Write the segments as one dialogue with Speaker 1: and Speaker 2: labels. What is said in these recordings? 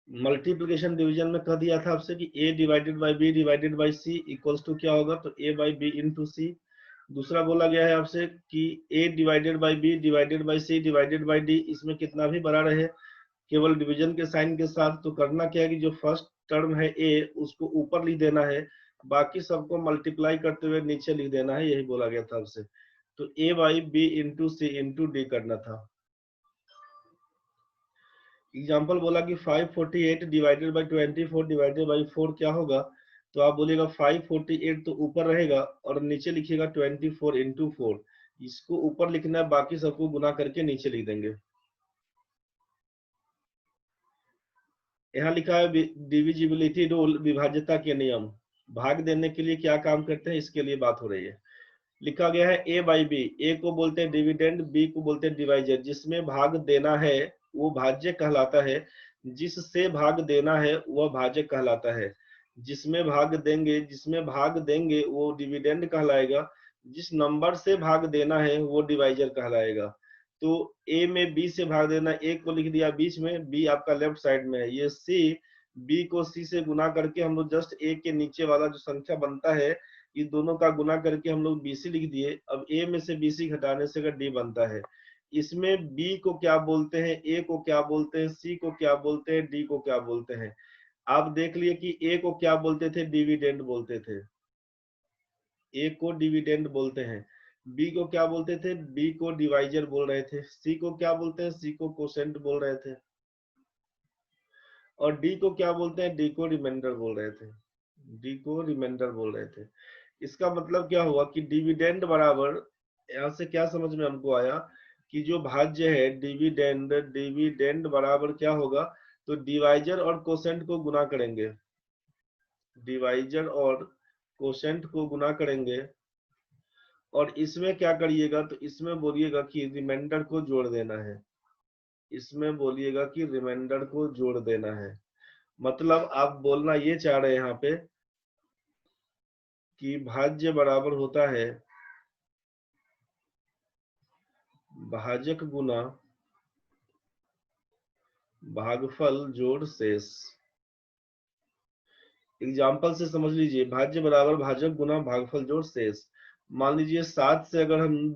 Speaker 1: Multiplication division में कह दिया था आपसे कि a divided by b divided by c equals to क्या होगा, तो a by b into c। दूसरा बोला गया है आपसे कि a divided by b divided by c divided by d, इसमें कितना भी बड़ा रहे केवल डिवीजन के साइन के साथ, तो करना क्या है कि जो फर्स्ट टर्म है a उसको ऊपर लिख देना है, बाकी सबको मल्टीप्लाई करते हुए नीचे लिख देना है, यही बोला गया था आपसे। तो a by b into c into D करना था। एग्जाम्पल बोला कि 548 डिवाइडेड बाई 24 डिवाइडेड बाई 4 क्या होगा, तो आप बोलेगा 548 तो ऊपर रहेगा और नीचे लिखिएगा 24 इंटू 4, इसको ऊपर लिखना है, बाकी सबको गुना करके नीचे लिख देंगे। यहाँ लिखा है डिविजिबिलिटी रूल, विभाज्यता के नियम। भाग देने के लिए क्या काम करते हैं, इसके लिए बात हो रही है। लिखा गया है a बाई बी, ए को बोलते हैं डिविडेंड, बी को बोलते हैं डिवाइजर। जिसमें भाग देना है वो भाज्य कहलाता है, जिससे भाग देना है वह भाजक कहलाता है। जिसमें भाग देंगे वो डिविडेंड कहलाएगा, जिस नंबर से भाग देना है वो डिवाइजर कहलाएगा। तो a में b से भाग देना, a को लिख दिया बीच में, b आपका लेफ्ट साइड में है। ये c, b को c से गुना करके हम लोग जस्ट a के नीचे वाला जो संख्या बनता है इस दोनों का गुना करके हम लोग BC लिख दिए। अब A में से BC घटाने से अगर D बनता है, इसमें B को क्या बोलते हैं, A को क्या बोलते हैं, C को क्या बोलते हैं, D को क्या बोलते हैं। आप देख लिए कि A को क्या बोलते थे, डिविडेंड बोलते थे, A को डिविडेंड बोलते हैं। B को क्या बोलते थे, B को डिवाइजर बोल रहे थे। C को क्या बोलते हैं, C को कोसेंट बोल रहे थे। और D को क्या बोलते हैं, D को रिमाइंडर बोल रहे थे। D को रिमाइंडर बोल रहे थे। इसका मतलब क्या हुआ कि डिविडेंड बराबर, यहाँ से क्या समझ में हमको आया कि जो भाज्य है डिविडेंड, डिविडेंड बराबर क्या होगा, तो डिवाइजर और कोसेंट को गुना करेंगे, डिवाइजर और कोसेंट को गुना करेंगे। और इसमें क्या करिएगा, तो इसमें बोलिएगा कि रिमाइंडर को जोड़ देना है, इसमें बोलिएगा कि रिमाइंडर को जोड़ देना है। मतलब आप बोलना ये चाह रहे हैं यहाँ पे कि भाज्य बराबर होता है भाजक गुना भागफल जोड़ शेष। एग्जाम्पल से समझ लीजिए, भाज्य बराबर भाजक गुना भागफल जोड़ शेष। मान लीजिए 7 से अगर हम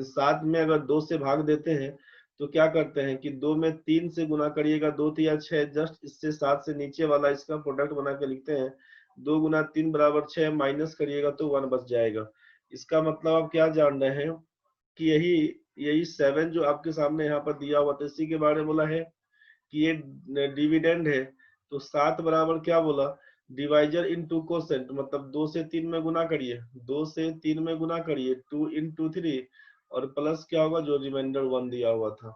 Speaker 1: 7 में अगर 2 से भाग देते हैं तो क्या करते हैं कि 2 में 3 से गुना करिएगा, 2 3 6, जस्ट इससे 7 से नीचे वाला इसका प्रोडक्ट बना के लिखते हैं। 2 गुना 3 बराबर 6, माइनस करिएगा तो 1 बच जाएगा। इसका मतलब आप क्या जान रहे हैं कि यही यही 7 जो आपके सामने यहाँ पर दिया हुआ था, इसी के बारे में बोला है कि ये डिविडेंड है। तो 7 बराबर क्या बोला, डिवाइजर इनटू कोसेंट, मतलब 2 से 3 में गुना करिए, 2 से 3 में गुना करिए, 2 इंटू 3, और प्लस क्या होगा जो रिमाइंडर 1 दिया हुआ था।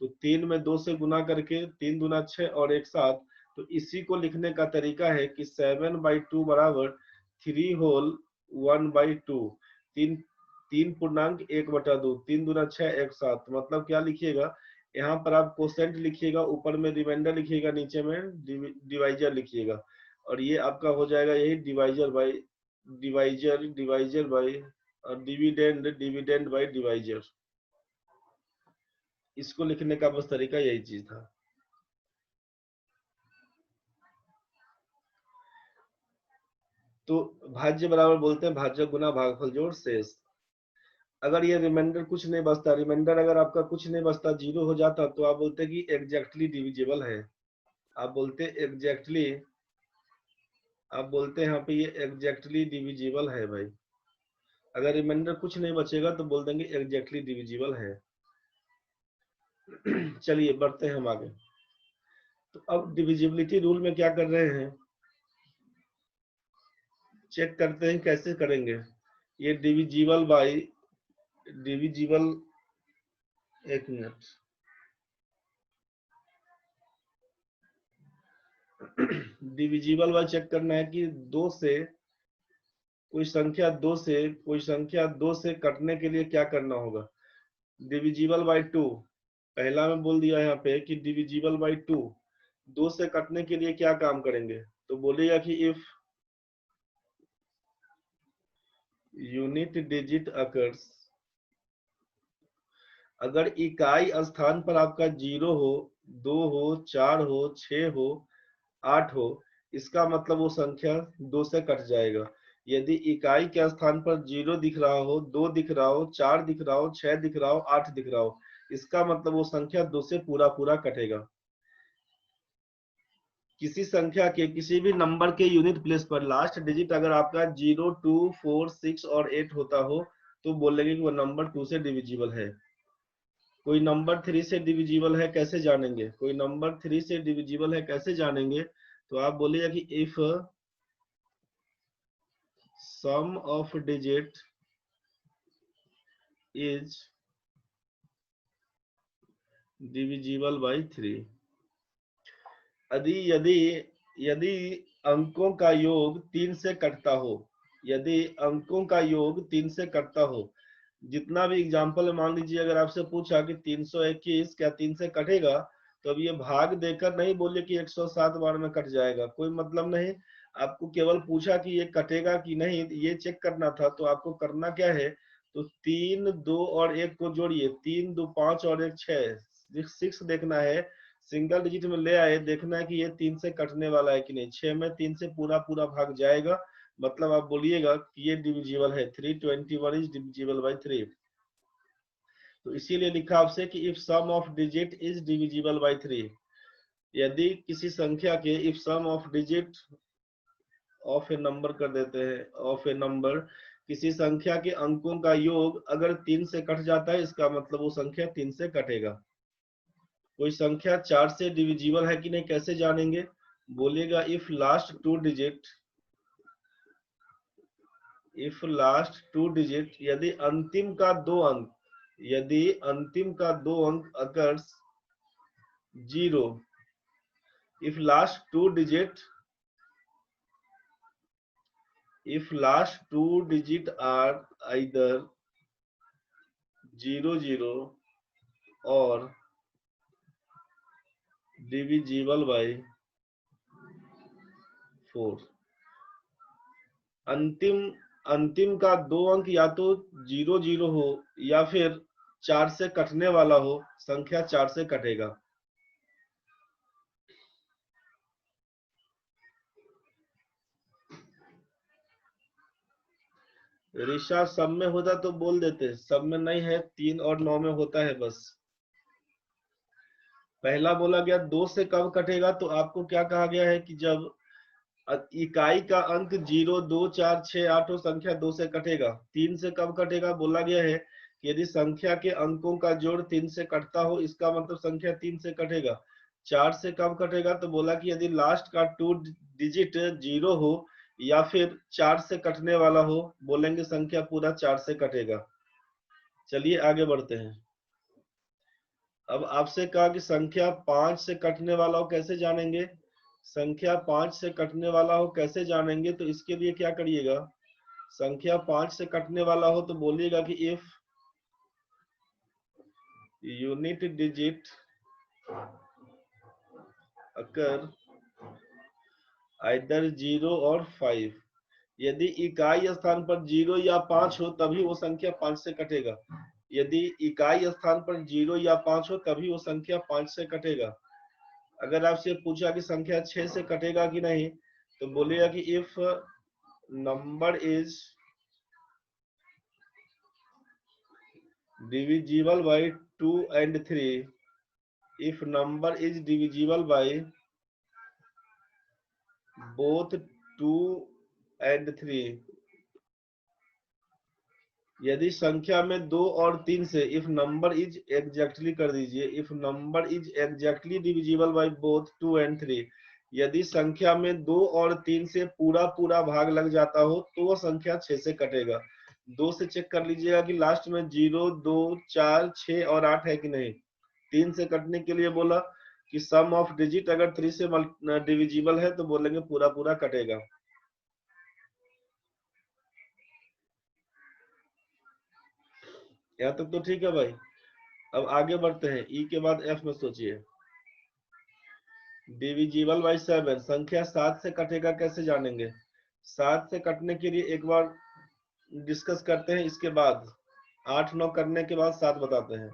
Speaker 1: तो 3 में 2 से गुना करके 3 दूना 6 और 1 7। तो इसी को लिखने का तरीका है कि 7/2 बराबर 3 होल 1/2, 3 पूर्णांक 1/2, 3 दूना 6 1 7। मतलब क्या लिखिएगा, यहाँ पर आप कोसेंट लिखिएगा, ऊपर में रिमाइंडर लिखिएगा, नीचे में डिवाइजर लिखिएगा, और ये आपका हो जाएगा यही divisor by divisor, divisor by dividend, dividend by divisor. इसको लिखने का बस तरीका यही चीज था। तो भाज्य बराबर बोलते हैं भाजक गुना भागफल जोड़ शेष। अगर ये रिमाइंडर कुछ नहीं बचता, रिमाइंडर अगर आपका कुछ नहीं बचता, 0 हो जाता, तो आप बोलते कि एग्जैक्टली डिविजिबल है। आप बोलते एग्जैक्टली, आप बोलते हैं यहाँ पे ये एग्जैक्टली डिविजिबल है भाई। अगर रिमाइंडर कुछ नहीं बचेगा तो बोल देंगे एग्जैक्टली डिविजिबल है। चलिए बढ़ते हैं हम आगे। तो अब डिविजिबिलिटी रूल में क्या कर रहे हैं, चेक करते हैं कैसे करेंगे। ये डिविजिबल बाई डिविजिबल, एक मिनट, डिविजिबल बाई चेक करना है कि 2 से कोई संख्या 2 से कटने के लिए क्या करना होगा। डिविजिबल बाई 2, पहला में बोल दिया यहाँ पे कि डिविजिबल बाई 2, 2 से कटने के लिए क्या काम करेंगे, तो बोलेगा कि इफ यूनिट डिजिट अकर्स, अगर इकाई स्थान पर आपका 0 हो, 2 हो, 4 हो, 6 हो, 8 हो, इसका मतलब वो संख्या 2 से कट जाएगा। यदि इकाई के स्थान पर 0 दिख रहा हो, 2 दिख रहा हो, 4 दिख रहा हो, 6 दिख रहा हो, 8 दिख रहा हो, इसका मतलब वो संख्या 2 से पूरा पूरा कटेगा। किसी संख्या के किसी भी नंबर के यूनिट प्लेस पर लास्ट डिजिट अगर आपका 0, 2, 4, 6 और 8 होता हो तो बोलेंगे कि वो नंबर 2 से डिविजिबल है। कोई नंबर 3 से डिविजिबल है कैसे जानेंगे? कोई नंबर 3 से डिविजिबल है कैसे जानेंगे? तो आप बोलिएगा कि if sum of digit is divisible by 3। यदि यदि यदि अंकों का योग 3 से कटता हो, यदि अंकों का योग 3 से कटता हो, जितना भी एग्जाम्पल मान लीजिए अगर आपसे पूछा कि 321 क्या 3 से कटेगा, तो अब ये भाग देकर नहीं बोले कि 107 बार में कट जाएगा, कोई मतलब नहीं। आपको केवल पूछा कि ये कटेगा कि नहीं, ये चेक करना था। तो आपको करना क्या है, तो 3, 2 और 1 को जोड़िए, 3, 2, 5 और 1, 6, 6 देखना है, सिंगल डिजिट में ले आए, देखना है कि ये 3 से कटने वाला है कि नहीं। 6 में 3 से पूरा पूरा भाग जाएगा, मतलब आप बोलिएगा कि ये डिविजिबल है, 321 इज डिविजिबल बाई 3। तो इसीलिए लिखा आपसे कि if sum of digit is divisible by 3। यदि किसी संख्या के if sum of digit of a number कर देते हैं, ऑफ ए नंबर, किसी संख्या के अंकों का योग अगर 3 से कट जाता है, इसका मतलब वो संख्या 3 से कटेगा। कोई संख्या 4 से डिविजिबल है कि नहीं कैसे जानेंगे? बोलिएगा if last two digit, if last two digit, यदि अंतिम का 2 अंक, यदि अंतिम का 2 अंक अगर 0, if last two digit, if last two digit are either 0, 0 or divisible by 4। अंतिम अंतिम का 2 अंक या तो 0, 0 हो या फिर 4 से कटने वाला हो, संख्या 4 से कटेगा। ऋषा सब में होता तो बोल देते, सब में नहीं है, 3 और 9 में होता है बस। पहला बोला गया 2 से कब कटेगा, तो आपको क्या कहा गया है कि जब इकाई का अंक 0, 2, 4, 6, 8 हो, संख्या 2 से कटेगा। 3 से कब कटेगा, बोला गया है कि यदि संख्या के अंकों का जोड़ 3 से कटता हो, इसका मतलब संख्या 3 से कटेगा। 4 से कब कटेगा, तो बोला कि यदि लास्ट का 2 डिजिट 0 हो या फिर 4 से कटने वाला हो, बोलेंगे संख्या पूरा 4 से कटेगा। चलिए आगे बढ़ते हैं। अब आपसे कहा कि संख्या 5 से कटने वाला हो कैसे जानेंगे? संख्या 5 से कटने वाला हो कैसे जानेंगे? तो इसके लिए क्या करिएगा, संख्या 5 से कटने वाला हो तो बोलिएगा कि if unit digit occur either 0 और 5, यदि इकाई स्थान पर 0 या 5 हो तभी वो संख्या 5 से कटेगा। यदि इकाई स्थान पर 0 या 5 हो तभी वो संख्या 5 से कटेगा। अगर आपसे पूछा कि संख्या 6 से कटेगा कि नहीं, तो बोलिएगा कि if number is divisible by 2 and 3, if number is divisible by both 2 and 3, यदि संख्या में 2 और 3 से, इफ नंबर इज एग्जैक्टली कर दीजिए, if number is exactly divisible by both 2 and 3, यदि संख्या में 2 और 3 से पूरा पूरा भाग लग जाता हो तो वो संख्या 6 से कटेगा। 2 से चेक कर लीजिएगा कि लास्ट में 0, 2, 4, 6 और 8 है कि नहीं। 3 से कटने के लिए बोला कि सम ऑफ डिजिट अगर 3 से डिविजिबल है तो बोलेंगे पूरा पूरा कटेगा। यहाँ तक तो ठीक है भाई। अब आगे बढ़ते हैं, ई के बाद एफ में सोचिए। डिविजिबल बाई 7, संख्या 7 से कटेगा कैसे जानेंगे? 7 से कटने के लिए एक बार डिस्कस करते हैं, इसके बाद 8, 9 करने के बाद 7 बताते हैं।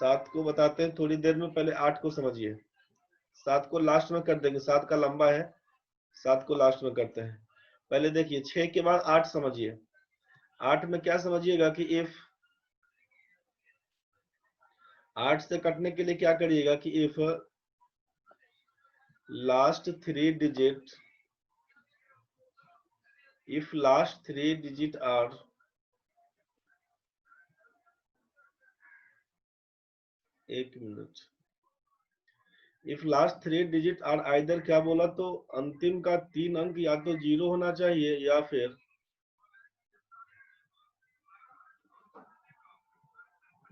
Speaker 1: 7 को बताते हैं थोड़ी देर में, पहले 8 को समझिए। 7 को लास्ट में कर देंगे, 7 का लंबा है, 7 को लास्ट में करते हैं। पहले देखिए 6 के बाद 8 समझिए। 8 में क्या समझिएगा कि इफ 8 से कटने के लिए क्या करिएगा कि इफ लास्ट 3 डिजिट आर एक minute, if last 3 digit are either, क्या बोला, तो अंतिम का 3 अंक या तो 0 होना चाहिए या फिर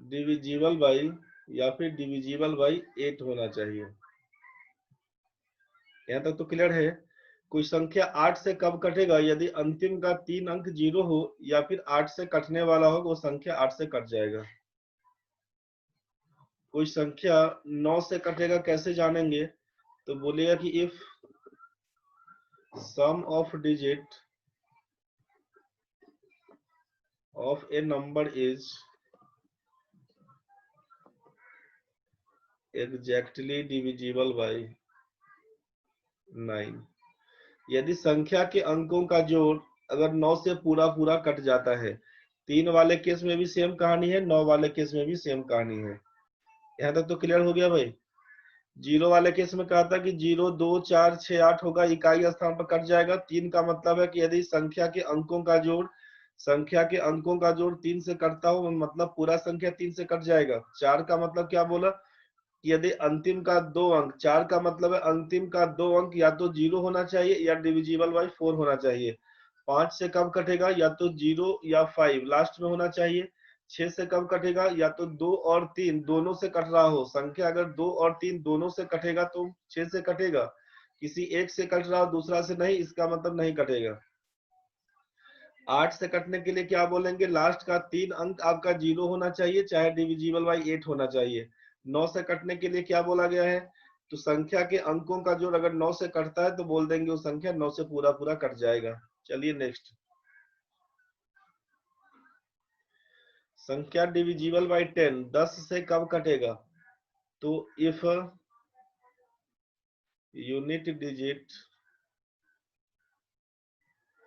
Speaker 1: डिविजिबल बाई 8 होना चाहिए। यहाँ तक तो क्लियर है। कोई संख्या 8 से कब कटेगा? यदि अंतिम का 3 अंक 0 हो या फिर 8 से कटने वाला हो, वो संख्या 8 से कट जाएगा। कोई संख्या 9 से कटेगा, कैसे जानेंगे? तो बोलेगा कि if sum of digit of a number is exactly divisible by 9। यदि संख्या के अंकों का जोड़ अगर 9 से पूरा पूरा कट जाता है, 3 वाले केस में भी सेम कहानी है, 9 वाले केस में भी सेम कहानी है। यहाँ तक तो क्लियर हो गया भाई। 0 वाले केस में कहा था कि 0 2 4 6 8 होगा, इकाई स्थान पर कट जाएगा। 3 का मतलब है कि यदि संख्या के अंकों का जोड़ 3 से कटता हो, मतलब पूरा संख्या 3 से कट जाएगा। 4 का मतलब क्या बोला? यदि अंतिम का 2 अंक, 4 का मतलब है अंतिम का 2 अंक या तो 0 होना चाहिए या डिविजिबल बाई 4 होना चाहिए। 5 से कब कटेगा? या तो 0 या 5 लास्ट में होना चाहिए। 6 से कब कटेगा? या तो 2 और 3 दोनों से कट रहा हो। संख्या अगर 2 और 3 दोनों से कटेगा तो 6 से कटेगा। किसी एक से कट रहा हो, दूसरा से नहीं, इसका मतलब नहीं कटेगा। 8 से कटने के लिए क्या बोलेंगे? लास्ट का 3 अंक आपका 0 होना चाहिए, चाहे डिविजिबल बाई 8 होना चाहिए। 9 से कटने के लिए क्या बोला गया है? तो संख्या के अंकों का जोड़ अगर 9 से कटता है तो बोल देंगे वो संख्या 9 से पूरा पूरा कट जाएगा। चलिए नेक्स्ट। संख्या डिविजिबल बाई 10 10 से कब कटेगा? तो इफ यूनिट डिजिट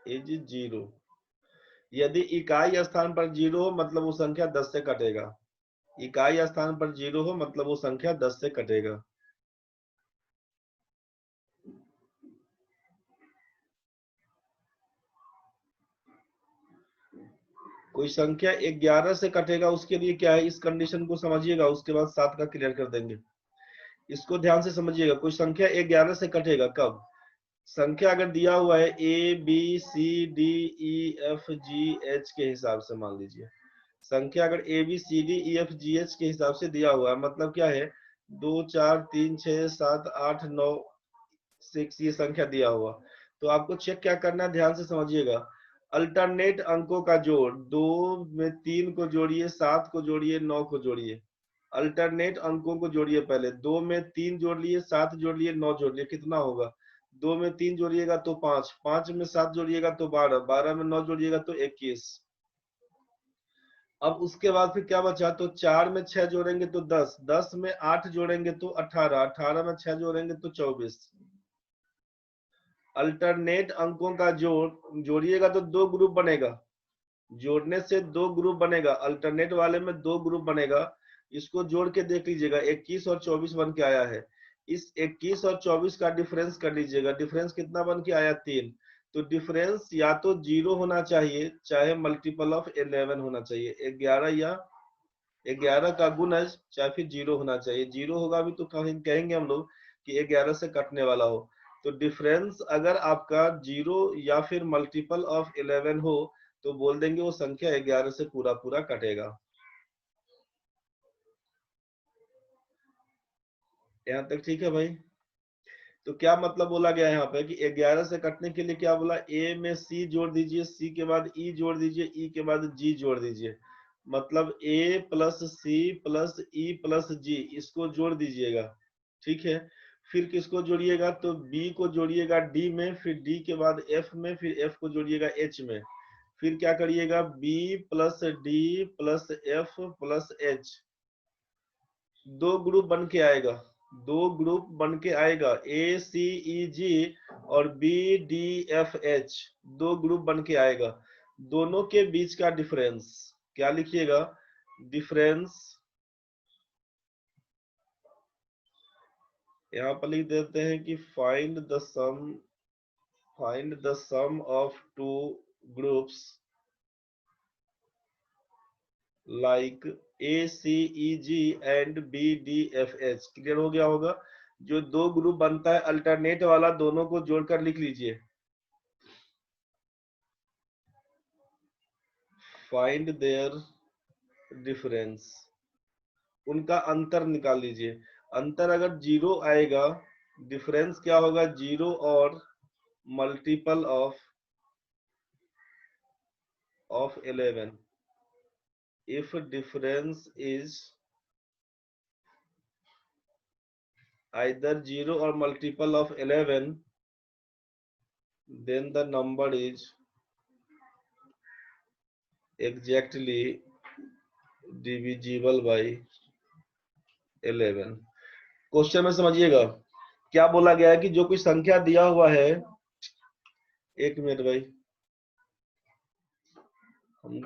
Speaker 1: इज 0, यदि इकाई स्थान पर 0 हो मतलब वो संख्या 10 से कटेगा। इकाई स्थान पर 0 हो मतलब वो संख्या 10 से कटेगा। कोई संख्या 11 से कटेगा, उसके लिए क्या है, इस कंडीशन को समझिएगा, उसके बाद 7 का क्लियर कर देंगे। इसको ध्यान से समझिएगा। कोई संख्या 11 से कटेगा कब? संख्या अगर दिया हुआ है A B C D E F G H के हिसाब से, मान लीजिए संख्या अगर A B C D E F G H के हिसाब से दिया हुआ है, मतलब क्या है, 2 4 3 6 7 8 9 6, ये संख्या दिया हुआ, तो आपको चेक क्या करना है, ध्यान से समझिएगा। अल्टरनेट अंकों का जोड़, 2 में 3 को जोड़िए, 7 को जोड़िए, 9 को जोड़िए। अल्टरनेट अंकों को जोड़िए। पहले 2 में 3 जोड़ लिए, 7 जोड़ लिए, 9 जोड़ लिए, कितना होगा? 2 में 3 जोड़िएगा तो 5, 5 में 7 जोड़िएगा तो 12, 12 में 9 जोड़िएगा तो 21। अब उसके बाद फिर क्या बचा? तो 4 में 6 जोड़ेंगे तो 10, 10 में 8 जोड़ेंगे तो 18, 18 में 6 जोड़ेंगे तो 24। अल्टरनेट अंकों का जोड़ जोड़िएगा तो 2 ग्रुप बनेगा। जोड़ने से 2 ग्रुप बनेगा, अल्टरनेट वाले में 2 ग्रुप बनेगा। इसको जोड़ के देख लीजिएगा, 21 और 24 बन के आया है। इस 21 और 24 का डिफरेंस कर लीजिएगा, डिफरेंस कितना बन के आया? 3। तो डिफरेंस या तो 0 होना चाहिए, चाहे मल्टीपल ऑफ 11 होना चाहिए, 11 या 11 का गुणज, चाहे फिर 0 होना चाहिए। 0 होगा भी तो कहेंगे हम लोग कि 11 से कटने वाला हो। तो डिफरेंस अगर आपका 0 या फिर मल्टीपल ऑफ 11 हो तो बोल देंगे वो संख्या 11 से पूरा पूरा कटेगा। यहाँ तक ठीक है भाई? तो क्या मतलब बोला गया यहाँ पे कि 11 से कटने के लिए क्या बोला? ए में सी जोड़ दीजिए, सी के बाद ई जोड़ दीजिए, ई के बाद जी जोड़ दीजिए। मतलब A plus C plus E plus G, इसको जोड़ दीजिएगा। ठीक है। फिर किसको जोड़िएगा? तो बी को जोड़िएगा डी में, फिर डी के बाद एफ में, फिर एफ को जोड़िएगा एच में। फिर क्या करिएगा? B plus D plus F plus H. दो ग्रुप बन के आएगा, दो ग्रुप बन के आएगा, ए सी ई जी और बी डी एफ एच, दो ग्रुप बन के आएगा। दोनों के बीच का डिफरेंस क्या लिखिएगा? डिफरेंस, यहां पर लिख देते हैं कि find the sum of two groups like A C E G and B D F H. Clear हो गया होगा? जो दो ग्रुप बनता है अल्टरनेट वाला, दोनों को जोड़कर लिख लीजिए। फाइंड देयर डिफरेंस, उनका अंतर निकाल लीजिए। अंतर अगर 0 आएगा, डिफरेंस क्या होगा? 0 और multiple of 11। If difference is either 0 और multiple of 11, then the number is exactly divisible by 11। Question में समझिएगा क्या बोला गया है कि जो कोई संख्या दिया हुआ है, एक मिनट भाई, हम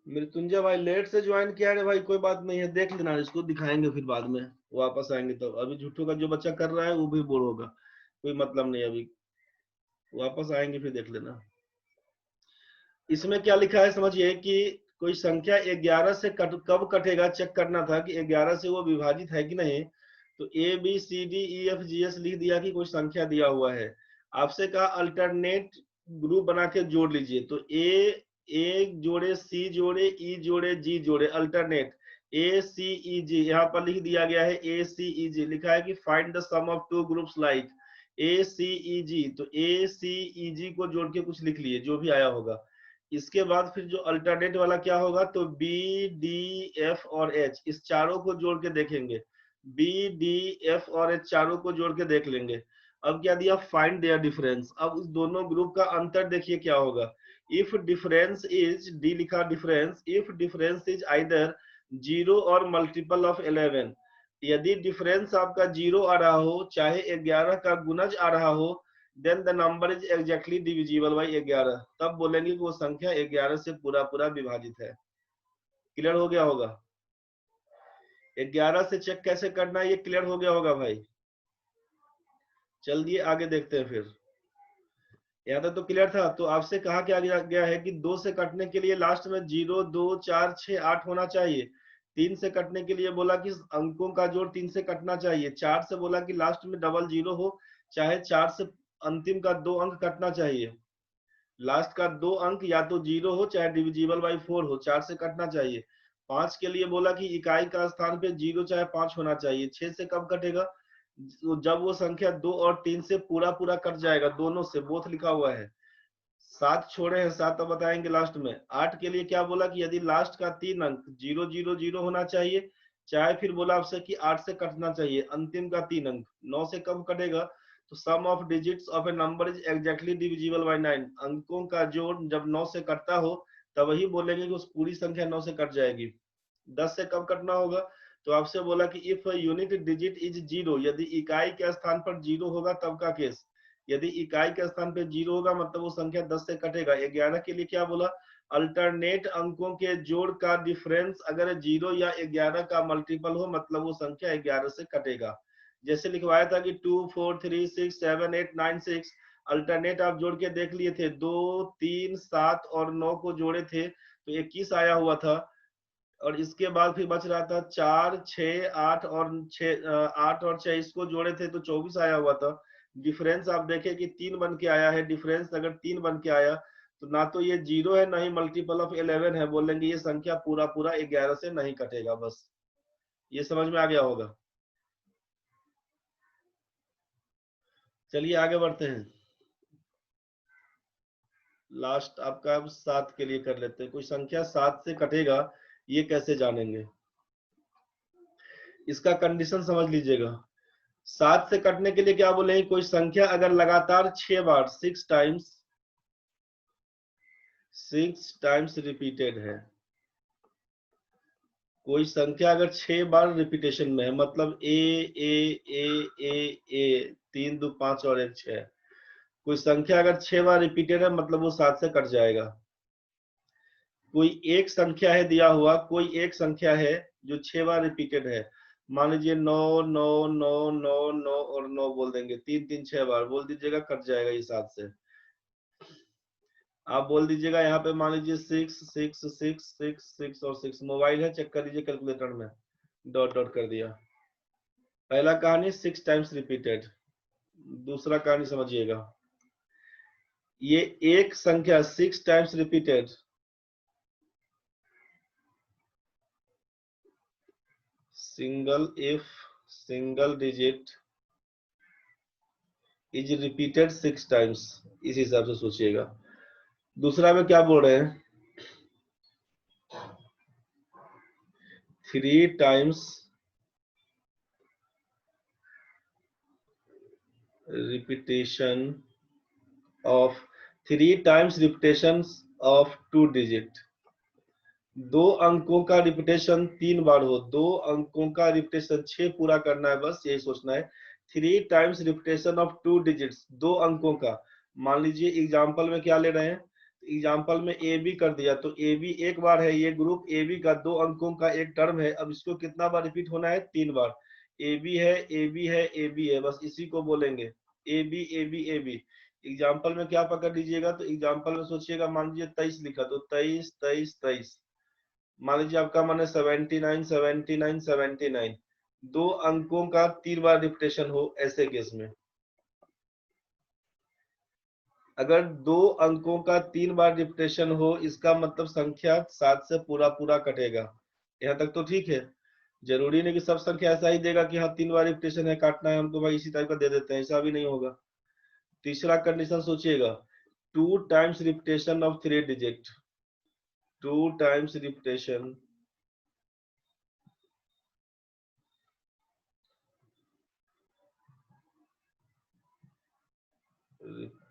Speaker 1: मृत्युंजय भाई लेट से ज्वाइन किया है भाई, कोई बात नहीं है, देख लेना, इसको दिखाएंगे फिर बाद में वापस आएंगे तब। अभी झूठों का जो बच्चा कर रहा है वो भी बोर होगा, कोई मतलब नहीं, अभी वापस आएंगे फिर देख लेना। इसमें क्या लिखा है समझिए कि कोई संख्या 11 से कब कटेगा चेक करना था कि 11 से वो विभाजित है कि नहीं। तो A B C D E F G S लिख दिया कि कोई संख्या दिया हुआ है, आपसे कहा अल्टरनेट ग्रुप बना के जोड़ लीजिए। तो ए जोड़े सी जोड़े ई जोड़े जी जोड़े, अल्टरनेट ए सी ई जी, यहाँ पर लिख दिया गया है ए सी ई जी। लिखा है कि find the sum of two groups like A C E G, तो ए सी ई जी को जोड़ के कुछ लिख लिए जो भी आया होगा। इसके बाद फिर जो अल्टरनेट वाला क्या होगा, तो बी डी एफ और एच, इस चारों को जोड़ के देखेंगे, बी डी एफ और एच चारों को जोड़ के देख लेंगे। अब क्या दिया? Find their difference. अब उस दोनों ग्रुप का अंतर देखिए क्या होगा। इफ डिफरेंस इज, डी लिखा difference, if difference is either 0 और मल्टीपल ऑफ 11, यदि डिफरेंस आपका 0 आ रहा हो चाहे 11 का गुणज आ रहा हो, then the number is exactly divisible by 11, तब बोलेंगे कि वो संख्या 11 से पूरा पूरा विभाजित है। क्लियर हो गया होगा? 11 से चेक कैसे करना है ये क्लियर हो गया होगा भाई। चलिए आगे देखते हैं फिर। यहाँ तक तो क्लियर था। तो आपसे कहा क्या गया है कि 2 से कटने के लिए लास्ट में 0 2 4 6 8 होना चाहिए। 3 से कटने के लिए बोला कि अंकों का जोड़ 3 से कटना चाहिए। 4 से बोला कि लास्ट में डबल 0 हो, चाहे 4 से अंतिम का 2 अंक कटना चाहिए। लास्ट का 2 अंक या तो 0 हो चाहे डिविजिबल बाई 4 हो, 4 से कटना चाहिए। 5 के लिए बोला कि इकाई का स्थान पे 0 चाहे 5 होना चाहिए। 6 से कब कटेगा? जब वो संख्या 2 और 3 से पूरा पूरा कट जाएगा, दोनों से, बोथ लिखा हुआ है। 7 छोड़े हैं, 7 अब बताएंगे लास्ट में। 8 के लिए क्या बोला कि यदि लास्ट का 3 अंक 0 0 0 होना चाहिए, चाहे फिर बोला आपसे कि 8 से कटना चाहिए अंतिम का 3 अंक। 9 से कब कटेगा? तो sum of digits of a number is exactly divisible by 9, अंकों का जोड़ जब 9 से कटता हो तब वही बोलेंगे कि उस पूरी संख्या 9 से कट जाएगी। 10 से कब कटना होगा? तो आपसे बोला कि इफ यूनिट डिजिट इज 0, यदि इकाई के स्थान पर 0 होगा तब का केस। यदि इकाई के स्थान पे 0 होगा मतलब वो संख्या 10 से कटेगा। 11 के लिए क्या बोला? अल्टरनेट अंकों के जोड़ का डिफरेंस अगर 0 या 11 का मल्टीपल हो मतलब वो संख्या 11 से कटेगा। जैसे लिखवाया था कि 2 4 3 6 7 8 9 6, अल्टरनेट आप जोड़ के देख लिए थे, 2 3 7 और 9 को जोड़े थे तो 21 आया हुआ था। और इसके बाद फिर बच रहा था 4 6 8 और 6 8 और 6 इसको जोड़े थे तो 24 आया हुआ था। डिफरेंस आप देखें कि 3 बन के आया है। डिफरेंस अगर 3 बन के आया तो ना तो ये 0 है ना ही मल्टीपल ऑफ 11 है, बोलेंगे ये संख्या पूरा पूरा 11 से नहीं कटेगा। बस ये समझ में आ गया होगा। चलिए आगे बढ़ते हैं। लास्ट आपका 7 के लिए कर लेते हैं। कोई संख्या 7 से कटेगा ये कैसे जानेंगे? इसका कंडीशन समझ लीजिएगा। 7 से कटने के लिए क्या बोले? कोई संख्या अगर लगातार 6 बार 6 टाइम्स 6 टाइम्स रिपीटेड है, कोई संख्या अगर 6 बार रिपीटेशन में है, मतलब ए 3 2 5 और 1 6, कोई संख्या अगर 6 बार रिपीटेड है मतलब वो 7 से कट जाएगा। कोई एक संख्या है दिया हुआ, कोई एक संख्या है जो 6 बार रिपीटेड है, मान लीजिए 9 9 9 9 9 और 9 बोल देंगे, 3 3 6 बार बोल दीजिएगा, कट जाएगा ये 7 से। आप बोल दीजिएगा यहाँ पे मान लीजिए 6 6 6 6 6 और 6, मोबाइल है चेक कर लीजिए कैलकुलेटर में, डॉट डॉट कर दिया। पहला कहानी 6 टाइम्स रिपीटेड, दूसरा कहानी समझिएगा, ये एक संख्या 6 times repeated, single digit is repeated 6 times, इस हिसाब से सोचिएगा। दूसरा में क्या बोल रहे हैं, 3 टाइम्स रिपीटेशन ऑफ 2 डिजिट, 2 अंकों का रिपीटेशन 3 बार हो, 2 अंकों का रिपीटेशन 6 पूरा करना है, बस यही सोचना है। 3 टाइम्स रिपीटेशन ऑफ 2 डिजिट्स, 2 अंकों का, मान लीजिए एग्जाम्पल में क्या ले रहे हैं, एग्जाम्पल में ए बी कर दिया, तो ए बी एक बार है, ये ग्रुप ए बी का 2 अंकों का एक टर्म है, अब इसको कितना बार रिपीट होना है, 3 बार। ए बी है, ए बी है, ए बी है, बस इसी को बोलेंगे A B A B A B. Example में क्या पकड़ लीजिएगा, तो एग्जाम्पल में सोचिएगा, मान लीजिए 23 लिखा, तो 23 23 23, मान लीजिए आपका मन है 79 79 79, 2 अंकों का 3 बार रिपीटेशन हो, ऐसे केस में अगर 2 अंकों का 3 बार रिपीटेशन हो, इसका मतलब संख्या 7 से पूरा पूरा कटेगा। यहाँ तक तो ठीक है, जरूरी नहीं कि सब संख्या ऐसा ही देगा कि हाँ 3 बार रिपीटेशन है, काटना है हमको भाई इसी टाइप का दे देते हैं, ऐसा भी नहीं होगा। तीसरा कंडीशन सोचिएगा, 2 times repetition of 3 digit, 2 times repetition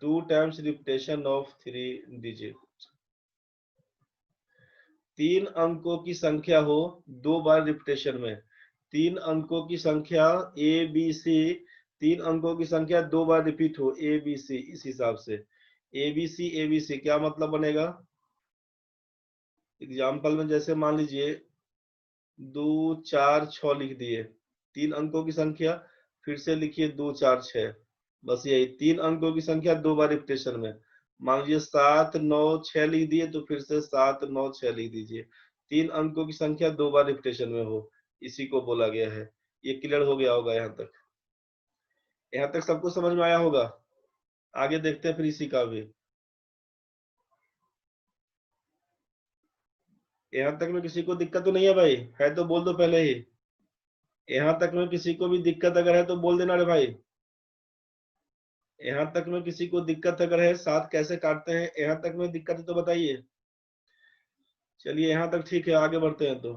Speaker 1: 2 times repetition of 3 digit, 3 अंकों की संख्या हो 2 बार रिपीटेशन में, 3 अंकों की संख्या ए बी सी, 3 अंकों की संख्या 2 बार रिपीट हो ए बी सी, इस हिसाब से ए बी सी क्या मतलब बनेगा, एग्जाम्पल में जैसे मान लीजिए 2 4 6 लिख दिए, 3 अंकों की संख्या, फिर से लिखिए 2 4 6, बस यही 3 अंकों की संख्या 2 बार रिपीटेशन में, मान लीजिए 7 9 6 लिख दिए, तो फिर से 7 9 6 लिख दीजिए, 3 अंकों की संख्या 2 बार रिपीटेशन में हो, इसी को बोला गया है। ये क्लियर हो गया होगा, यहाँ तक, यहाँ तक सबको समझ में आया होगा। आगे देखते हैं फिर इसी का भी, यहाँ तक में किसी को दिक्कत तो नहीं है भाई, है तो बोल दो पहले ही, यहाँ तक में किसी को भी दिक्कत अगर है तो बोल देना रे भाई, यहाँ तक में किसी को दिक्कत अगर है, 7 कैसे काटते हैं, यहाँ तक में दिक्कत है तो बताइए। चलिए यहाँ तक ठीक है, आगे बढ़ते हैं। तो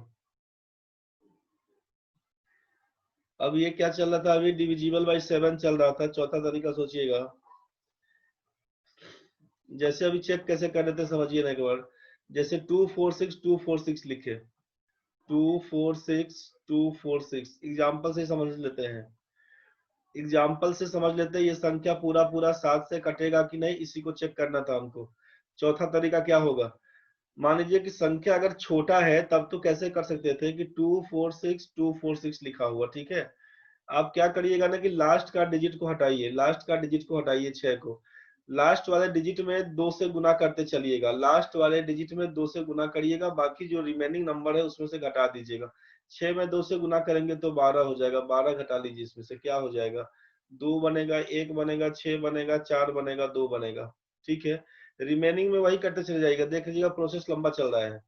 Speaker 1: अब ये क्या चल रहा था, अभी डिविजिबल बाई 7 चल रहा था, चौथा तरीका सोचिएगा, जैसे अभी चेक कैसे कर रहे थे समझिए ना एक बार, जैसे 2 4 6 लिखे, 2 4 6 एग्जाम्पल से समझ लेते हैं, एग्जाम्पल से समझ लेते हैं ये संख्या पूरा पूरा 7 से कटेगा कि नहीं, इसी को चेक करना था हमको। चौथा तरीका क्या होगा, मान लीजिए कि संख्या अगर छोटा है तब तो कैसे कर सकते थे कि 2 4 6 लिखा हुआ, ठीक है, आप क्या करिएगा ना कि लास्ट का डिजिट को हटाइए, लास्ट का डिजिट को हटाइए 6 को, लास्ट वाले डिजिट में 2 से गुना करते चलिएगा, लास्ट वाले डिजिट में 2 से गुना करिएगा, बाकी जो रिमेनिंग नंबर है उसमें से घटा दीजिएगा। 6 में 2 से गुना करेंगे तो 12 हो जाएगा, 12 घटा लीजिए, इसमें से क्या हो जाएगा, 2 बनेगा, 1 बनेगा, 6 बनेगा, 4 बनेगा, 2 बनेगा, ठीक है। रिमेनिंग में वही करते चले जाएगा, देख लीजिएगा प्रोसेस लंबा चल रहा है।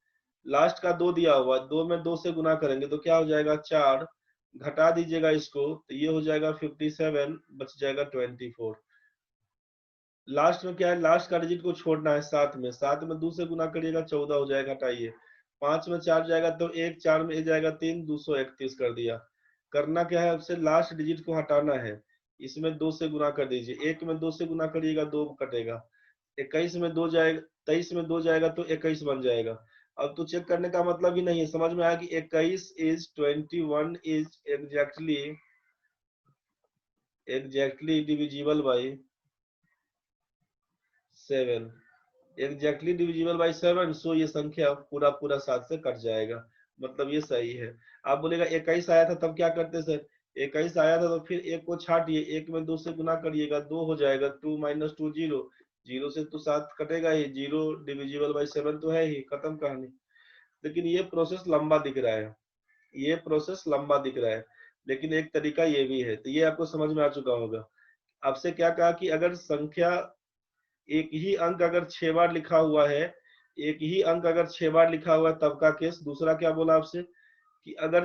Speaker 1: लास्ट का 2 दिया हुआ, 2 में 2 से गुना करेंगे तो क्या हो जाएगा 4, घटा दीजिएगा इसको तो ये हो जाएगा 57, बच जाएगा 24। लास्ट में क्या है, लास्ट का डिजिट को छोड़ना है, 7 में, 7 में 2 से गुना करिएगा 14 हो जाएगा, हटाइए, 5 में 4 जाएगा तो 1, 4 में 1 जाएगा 3, 231 कर दिया। करना क्या है, उससे लास्ट डिजिट को हटाना है, इसमें 2 से गुना कर दीजिए, 1 में 2 से गुना करिएगा 2 कटेगा, 21 में 2 जाएगा, 23 में 2 जाएगा तो 21 बन जाएगा। अब तो चेक करने का मतलब ही नहीं है, समझ में आया कि 21 is 21 is exactly divisible by 7, exactly divisible by 7, सो ये संख्या पूरा पूरा 7 से कट जाएगा, मतलब ये सही है। आप बोलेगा 21 आया था तब क्या करते सर? 21 आया था तो फिर एक को छाटिए, एक में 2 से गुना करिएगा, 2 हो जाएगा, 2 माइनस 2 जीरो, जीरो से तो 7 कटेगा ही, जीरो डिविजिबल बाई 7 तो है ही, खत्म कहानी। लेकिन ये प्रोसेस लंबा दिख रहा है, ये प्रोसेस लंबा दिख रहा है, लेकिन एक तरीका ये भी है, तो ये आपको समझ में आ चुका होगा। आपसे क्या कहा कि अगर संख्या एक ही अंक अगर 6 बार लिखा हुआ है, एक ही अंक अगर 6 बार लिखा हुआ है तब का केस। दूसरा क्या बोला आपसे कि अगर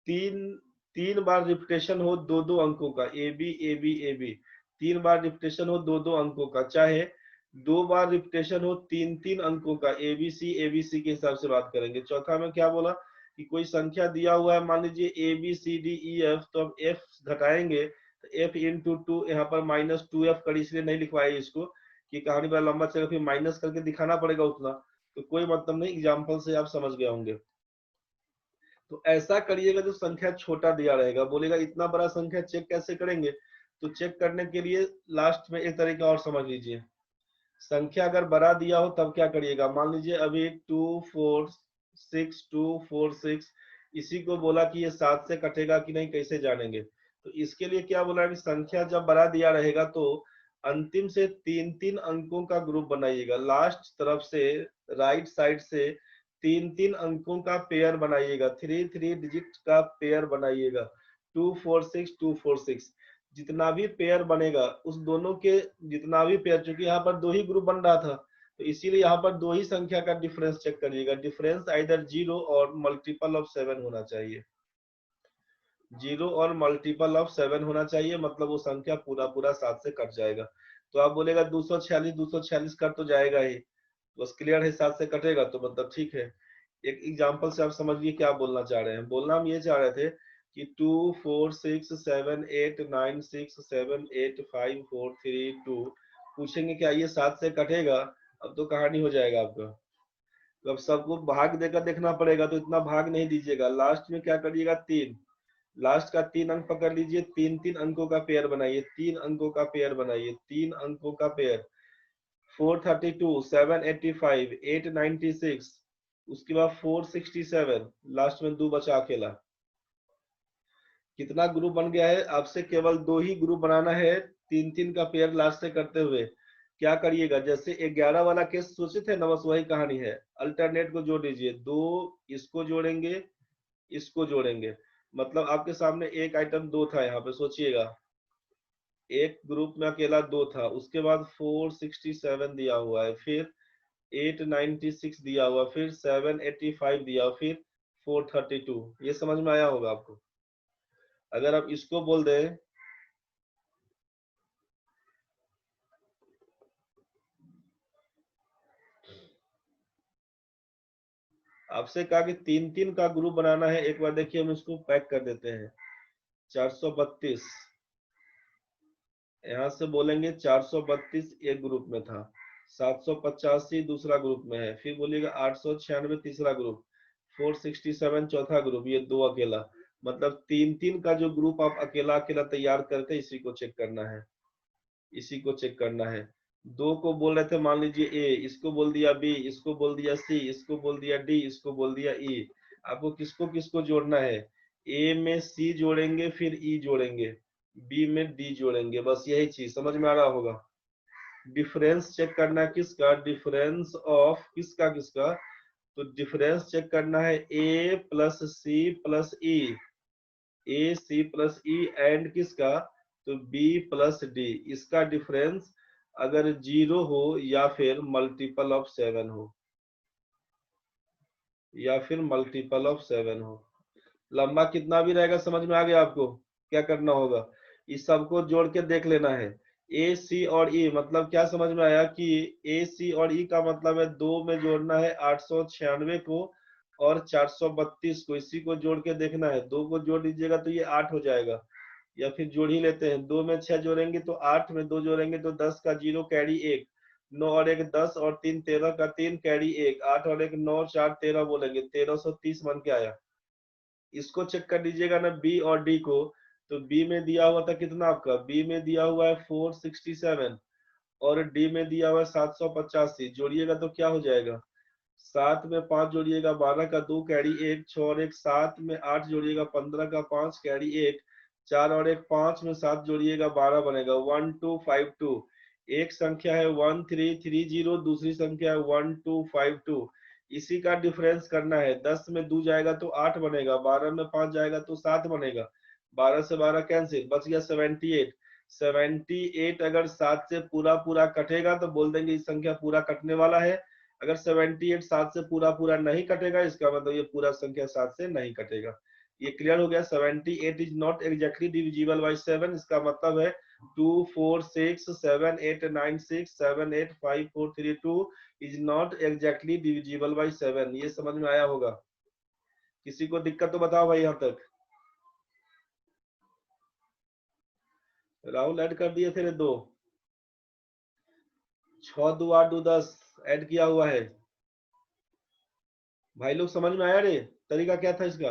Speaker 1: तीन तीन बार रिपीटेशन हो दो दो अंकों का, A B A B A B, 3 बार रिपीटेशन हो दो दो अंकों का, चाहे 2 बार रिपीटेशन हो तीन तीन अंकों का, ए बी सी के हिसाब से बात करेंगे। चौथा में क्या बोला कि कोई संख्या दिया हुआ है, मान लीजिए A B C D E F, तो अब एफ घटाएंगे तो एफ इंटू टू, यहाँ पर -2f कर, इसलिए नहीं लिखवाए इसको कि कहानी बड़ा लंबा चलेगा, फिर माइनस करके दिखाना पड़ेगा उतना, तो कोई मतलब नहीं, एग्जाम्पल से आप समझ गए होंगे। तो ऐसा करिएगा जो संख्या छोटा दिया रहेगा। बोलेगा इतना बड़ा संख्या चेक कैसे करेंगे? तो चेक करने के लिए लास्ट में एक तरीका और समझ लीजिए। संख्या अगर बड़ा दिया हो तब क्या करिएगा, मान लीजिए अभी 246 इसी को बोला कि ये 7 से कटेगा कि नहीं, कैसे जानेंगे? तो इसके लिए क्या बोला कि संख्या जब बड़ा दिया रहेगा तो अंतिम से तीन तीन अंकों का ग्रुप बनाइएगा, लास्ट तरफ से राइट साइड से तीन तीन अंकों का पेयर बनाइएगा, थ्री थ्री डिजिट का पेयर बनाइएगा, 246 जितना भी पेयर बनेगा उस दोनों के जितना भी पेयर, चूंकि यहाँ पर दो ही ग्रुप बन रहा था तो इसीलिए यहाँ पर दो ही संख्या का डिफरेंस चेक करिएगा। डिफरेंस आइदर 0 और मल्टीपल ऑफ 7 होना चाहिए, 0 और मल्टीपल ऑफ 7 होना चाहिए, मतलब वो संख्या पूरा पूरा 7 से कट जाएगा। तो आप बोलेगा 246 कट तो जाएगा ही, बस क्लियर है 7 से कटेगा तो मतलब ठीक है। एक एग्जांपल से आप समझिए क्या बोलना चाह रहे हैं। बोलना हम ये चाह रहे थे कि 2 4 6 7 8 9 6 7 8 5 4 3 2 पूछेंगे क्या ये 7 से कटेगा? अब तो कहानी हो जाएगा आपका। तो अब सबको भाग देकर देखना पड़ेगा, तो इतना भाग नहीं दीजिएगा, लास्ट में क्या करिएगा, 3, लास्ट का 3 अंक पकड़ लीजिए, तीन तीन अंकों का पेयर बनाइए, 3 अंकों का पेयर बनाइए, 3 अंकों का पेयर, 432 785 896, उसके बाद 467, लास्ट में 2 बचा अकेला। कितना ग्रुप बन गया है? आपसे केवल 2 ही ग्रुप बनाना है, तीन तीन का पेयर लास्ट से करते हुए। क्या करिएगा, जैसे 11 वाला केस सोचे थे ना, बस वही कहानी है, अल्टरनेट को जोड़ लीजिए, 2 इसको जोड़ेंगे, इसको जोड़ेंगे, मतलब आपके सामने एक आइटम 2 था, यहाँ पे सोचिएगा एक ग्रुप में अकेला 2 था, उसके बाद 467 दिया हुआ है, फिर 896 दिया हुआ, फिर 785 दिया, फिर 432। ये समझ में आया होगा आपको? अगर आप इसको बोल दें, आपसे कहा कि तीन तीन का ग्रुप बनाना है, एक बार देखिए हम इसको पैक कर देते हैं। 432 यहाँ से बोलेंगे, 432 एक ग्रुप में था, 785 दूसरा ग्रुप में है, फिर बोलिएगा 896 तीसरा ग्रुप, 467 चौथा ग्रुप, ये 2 अकेला, मतलब तीन तीन का जो ग्रुप आप अकेला अकेला तैयार करते, इसी को चेक करना है, इसी को चेक करना है। 2 को बोल रहे थे मान लीजिए ए, इसको बोल दिया बी, इसको बोल दिया सी, इसको बोल दिया डी, इसको बोल दिया ई। आपको किसको किसको जोड़ना है? ए में सी जोड़ेंगे, फिर ई जोड़ेंगे, बी में डी जोड़ेंगे, बस यही चीज समझ में आ रहा होगा। डिफरेंस चेक करना है किसका? डिफरेंस ऑफ किसका किसका? तो डिफरेंस चेक करना है A plus C plus E, A C plus E and किसका? तो बी प्लस डी, इसका डिफरेंस अगर 0 हो या फिर मल्टीपल ऑफ 7 हो, या फिर मल्टीपल ऑफ 7 हो। लंबा कितना भी रहेगा, समझ में आ गया आपको? क्या करना होगा, इस सबको जोड़ के देख लेना है। ए सी और ई मतलब क्या समझ में आया कि ए सी और ई का मतलब है 2 में जोड़ना है 896 को और 432 को, इसी को जोड़ के देखना है। 2 को जोड़ दीजिएगा तो ये 8 हो जाएगा, या फिर जोड़ ही लेते हैं, 2 में 6 जोड़ेंगे तो 8, में 2 जोड़ेंगे तो 10 का 0 कैरी 1, 9 और 1 10 और 3 13 का 3 कैरी 1, 8 और 1 9, 4 13 बोलेंगे 1330 बन के आया। इसको चेक कर लीजिएगा ना बी और डी को। तो बी में दिया हुआ था कितना आपका, बी में दिया हुआ है 467 और डी में दिया हुआ है 785। जोड़िएगा तो क्या हो जाएगा, 7 में 5 जोड़िएगा 12 का 2 कैरी 1, 6 और 1 7 में 8 जोड़िएगा 15 का 5 कैरी 1, 4 और 1 5 में 7 जोड़िएगा 12 बनेगा 1252। एक संख्या है 1330, दूसरी संख्या है 1252। इसी का डिफरेंस करना है। 10 में 2 जाएगा तो 8 बनेगा, 12 में 5 जाएगा तो 7 बनेगा, 12 से 12 कैंसिल, बच गया 78। 78 अगर 7 से पूरा पूरा कटेगा तो बोल देंगे इस संख्या पूरा कटने वाला है। अगर 78 7 से पूरा पूरा नहीं कटेगा इसका मतलब ये पूरा संख्या 7 से नहीं कटेगा। ये क्लियर हो गया। 78 is not exactly divisible bye 7, इसका मतलब है 2 4 6 7 8 9 6 7 8 5 4 3 2 is not exactly divisible bye 7। ये समझ में आया होगा। किसी को दिक्कत तो बताओ भाई। यहाँ तक राहुल ऐड कर दिए थे 2, 6 2 8 2 10 ऐड किया हुआ है भाई लोग। समझ में आया रे तरीका क्या था इसका।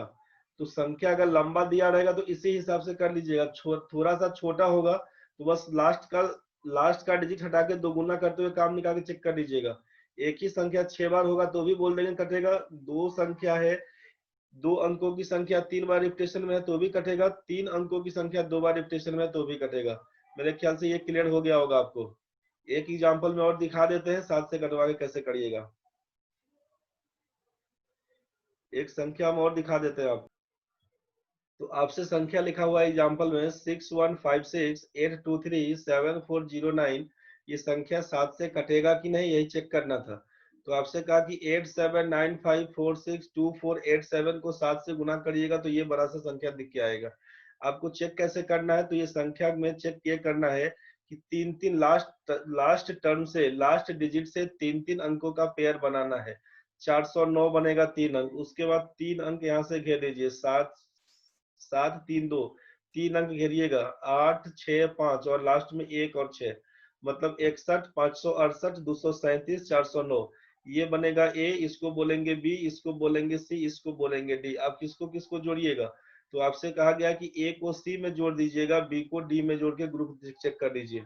Speaker 1: तो संख्या अगर लंबा दिया रहेगा तो इसी हिसाब से कर लीजिएगा। थोड़ा सा छोटा होगा तो बस लास्ट का डिजिट हटा के दोगुना करते हुए काम निकाल के चेक कर लीजिएगा। एक ही संख्या 6 बार होगा तो भी बोल देंगे कटेगा। दो संख्या है, 2 अंकों की संख्या 3 बार रिपीटेशन में है तो भी कटेगा, 3 अंकों की संख्या 2 बार रिपीटेशन में है तो भी कटेगा। मेरे ख्याल से ये क्लियर हो गया होगा आपको। एक एग्जाम्पल में और दिखा देते हैं, साथ से कटवा के कैसे करिएगा। एक संख्या में और दिखा देते हैं आप। तो आपसे संख्या लिखा हुआ है एग्जाम्पल में 615682374009। ये संख्या 7 से कटेगा कि नहीं यही चेक करना था। तो आपसे कहा कि 8795462487 को 7 से गुना करिएगा तो ये बड़ा सा संख्या दिख के आएगा। आपको चेक कैसे करना है, तो ये संख्या में चेक ये करना है कि 3 3 लास्ट टर्म से, लास्ट डिजिट से 3 3 अंकों का पेयर बनाना है। 409 बनेगा 3 अंक, उसके बाद 3 अंक यहाँ से घेर दीजिए, 7 7 3 2, 3 अंक घेरिएगा, 8 6 5 और लास्ट में 1 और 6, मतलब 61 568 237 409। ये बनेगा ए, इसको बोलेंगे बी, इसको बोलेंगे सी, इसको बोलेंगे डी। आप किसको किसको जोड़िएगा, तो आपसे कहा गया कि ए को सी में जोड़ दीजिएगा, बी को डी में जोड़ के ग्रुप चेक कर लीजिए।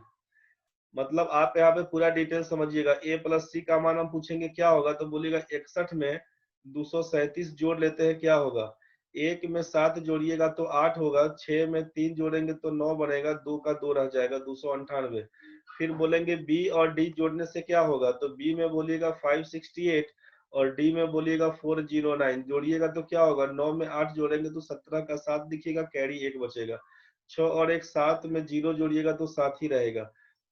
Speaker 1: मतलब आप यहाँ पे पूरा डिटेल समझिएगा। ए प्लस सी का मान हम पूछेंगे क्या होगा, तो बोलिएगा 61 में 237 जोड़ लेते हैं क्या होगा। 1 में 7 जोड़िएगा तो 8 होगा, 6 में 3 जोड़ेंगे तो 9 बनेगा, 2 का 2 रह जाएगा 298। फिर बोलेंगे बी और डी जोड़ने से क्या होगा, तो बी में बोलिएगा 568 और डी में बोलिएगा 409। जोड़िएगा तो क्या होगा, 9 में 8 जोड़ेंगे तो 17 का 7 दिखेगा, कैरी 1 बचेगा। 6 और 1 7 में 0 जोड़िएगा तो 7 ही रहेगा।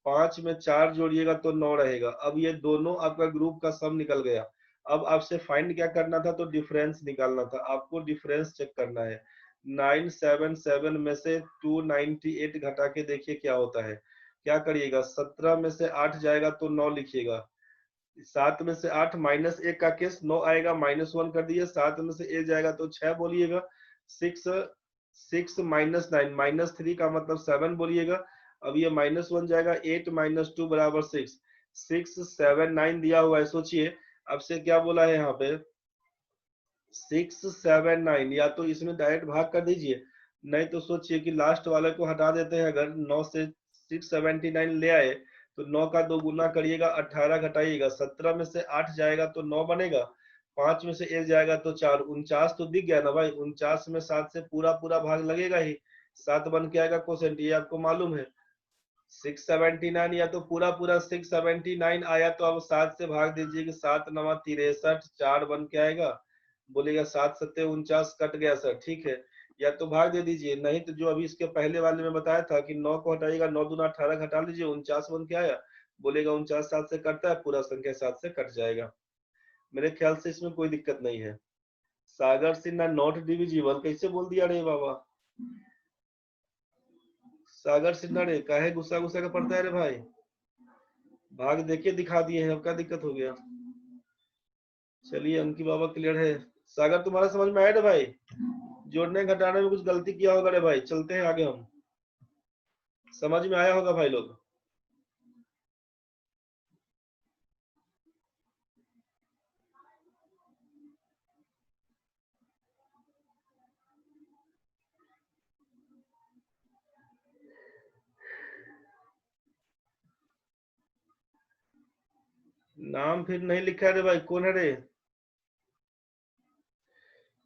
Speaker 1: 5 में 4 जोड़िएगा तो 9 रहेगा। अब ये दोनों आपका ग्रुप का सम निकल गया। अब आपसे फाइंड क्या करना था, तो डिफरेंस निकालना था। आपको डिफरेंस चेक करना है। 977 में से 298 घटा के देखिए क्या होता है। क्या करिएगा, 17 में से 8 जाएगा तो 9 लिखिएगा, 7 में से 8 -1 का केस 9 आएगा, -1 कर दिए, 7 में से 1 जाएगा तो 6 बोलिएगा, 6 6 -9 -3 का मतलब 7 बोलिएगा। अब ये -1 जाएगा, 8 -2 बराबर 6, 6 7 9 दिया हुआ है। सोचिए आपसे क्या बोला है यहाँ पे, 6 7 9, या तो इसमें डायरेक्ट भाग कर दीजिए, नहीं तो सोचिए कि लास्ट वाले को हटा देते हैं। अगर 9 से 679 ले आए तो 9 का 2 गुना करिएगा, 18 घटाइएगा, 17 में से 8 जाएगा तो 9 बनेगा, 5 में से 1 जाएगा तो 4, 49 तो दिख गया ना भाई। 49 में 7 से पूरा पूरा भाग लगेगा ही, 7 बन के आएगा क्वोशेंट, ये आपको मालूम है। 679 या तो पूरा पूरा 679 आया तो अब 7 से भाग दीजिए कि 7 9 63, 4 बन के आएगा। बोलेगा 7 7 49 कट गया सर, ठीक है, या तो भाग दे दीजिए, नहीं तो जो अभी इसके पहले वाले में बताया था कि 9 को हटाइएगा, 9 दूना 18 घटा लीजिए, 49 बन के आया। बोलेगा 49 7 से कटता है, पूरा संख्या 7 से कट जाएगा। मेरे ख्याल से इसमें कोई दिक्कत नहीं है। सागर सिन्हा नॉट डिविजिबल कैसे बोल दिया रे बाबा। सागर सिन्हा रे काहे गुस्सा गुस्सा का पड़ता है रे भाई, भाग देके दिखा दिए हैं, अब क्या दिक्कत हो गया। चलिए अंकी बाबा क्लियर है। सागर तुम्हारा समझ में आया रे भाई, जोड़ने घटाने में कुछ गलती किया होगा रे भाई। चलते हैं आगे हम, समझ में आया होगा भाई लोग। नाम फिर नहीं लिखा है रे भाई, कौन है रे?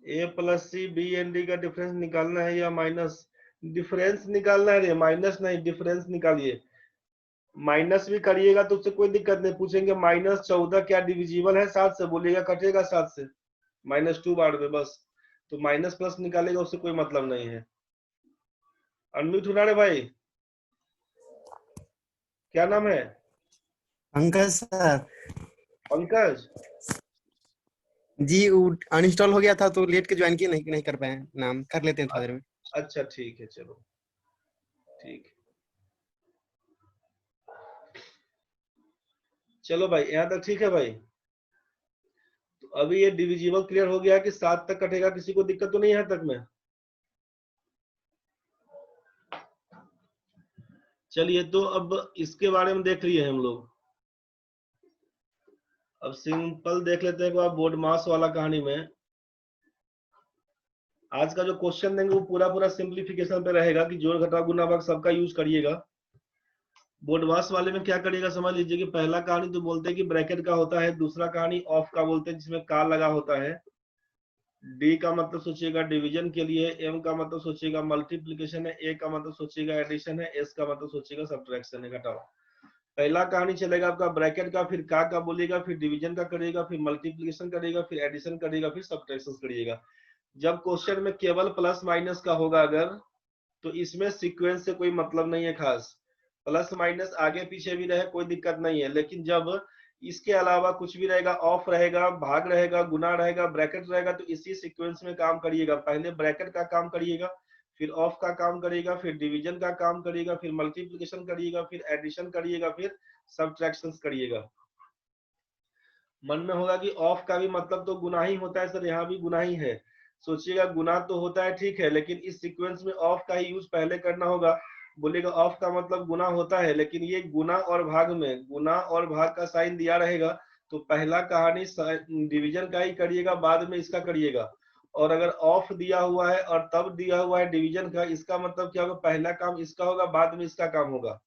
Speaker 1: A plus C B and D का डिफरेंस निकालना है या माइनस? डिफरेंस निकालना है रे, माइनस नहीं, डिफरेंस निकालिए। माइनस भी करिएगा तो उससे कोई दिक्कत नहीं, पूछेंगे -14 क्या डिविजिबल है 7 से, बोलिएगा कटेगा 7 से, -2 बार में बस। तो माइनस प्लस निकालेगा, उससे कोई मतलब नहीं है। अनम्यूट होना रे भाई, क्या नाम है?
Speaker 2: पंकज सर।
Speaker 1: पंकज।
Speaker 2: जी अनइंस्टॉल हो गया था तो लेट के ज्वाइन किए, नहीं कर पाए। नाम कर लेते हैं थोड़ा देर में।
Speaker 1: अच्छा ठीक है, चलो ठीक है। चलो भाई, यहाँ तक ठीक है भाई। तो अभी ये डिविजिबल क्लियर हो गया कि 7 तक कटेगा, किसी को दिक्कत तो नहीं है यहाँ तक में? चलिए, तो अब इसके बारे में देख लिए हम लोग। अब सिंपल देख लेते हैं कि आप बोर्ड मास वाला कहानी में आज का जो क्वेश्चन देंगे वो पूरा पूरा सिंप्लीफिकेशन पे रहेगा कि जोड़ घटाव गुना भाग सबका यूज करिएगा। बोर्ड मास वाले में क्या करिएगा समझ लीजिए कि पहला कहानी तो बोलते हैं कि ब्रैकेट का होता है, दूसरा कहानी ऑफ का बोलते हैं जिसमें का लगा होता है। डी का मतलब सोचिएगा डिवीजन के लिए, एम का मतलब सोचिएगा मल्टीप्लीकेशन है, ए का मतलब सोचिएगा एडिशन है, एस का मतलब सोचिएगा सब्ट्रैक्शन है, घटाव। पहला कहानी चलेगा आपका ब्रैकेट का, फिर का बोलिएगा, फिर डिवीजन का करिएगा, फिर मल्टीप्लीकेशन करिएगा, फिर एडिशन करिएगा, फिर सब्ट्रैक्शन करिएगा। जब क्वेश्चन में केवल प्लस माइनस का होगा अगर, तो इसमें सीक्वेंस से कोई मतलब नहीं है खास, प्लस माइनस आगे पीछे भी रहे कोई दिक्कत नहीं है। लेकिन जब इसके अलावा कुछ भी रहेगा, ऑफ रहेगा, भाग रहेगा, गुना रहेगा, ब्रैकेट रहेगा, तो इसी सीक्वेंस में काम करिएगा। पहले ब्रैकेट का काम करिएगा, फिर ऑफ का काम करिएगा, फिर डिवीजन का काम करिएगा, फिर मल्टीप्लिकेशन करिएगा, फिर एडिशन करिएगा, फिर सब्ट्रैक्शन करिएगा। मन में होगा कि ऑफ का भी मतलब तो गुना ही होता है सर, यहाँ भी गुना ही है। सोचिएगा गुना तो होता है ठीक है, लेकिन इस सीक्वेंस में ऑफ का ही यूज पहले करना होगा। बोलेगा ऑफ का मतलब गुना होता है, लेकिन ये गुना और भाग में गुना और भाग का साइन दिया रहेगा, तो पहला कहानी डिवीजन का ही करिएगा, बाद में इसका करिएगा। और अगर ऑफ दिया हुआ है और तब दिया हुआ है डिवीजन का, इसका मतलब क्या होगा, पहला काम इसका होगा, बाद में इसका काम होगा।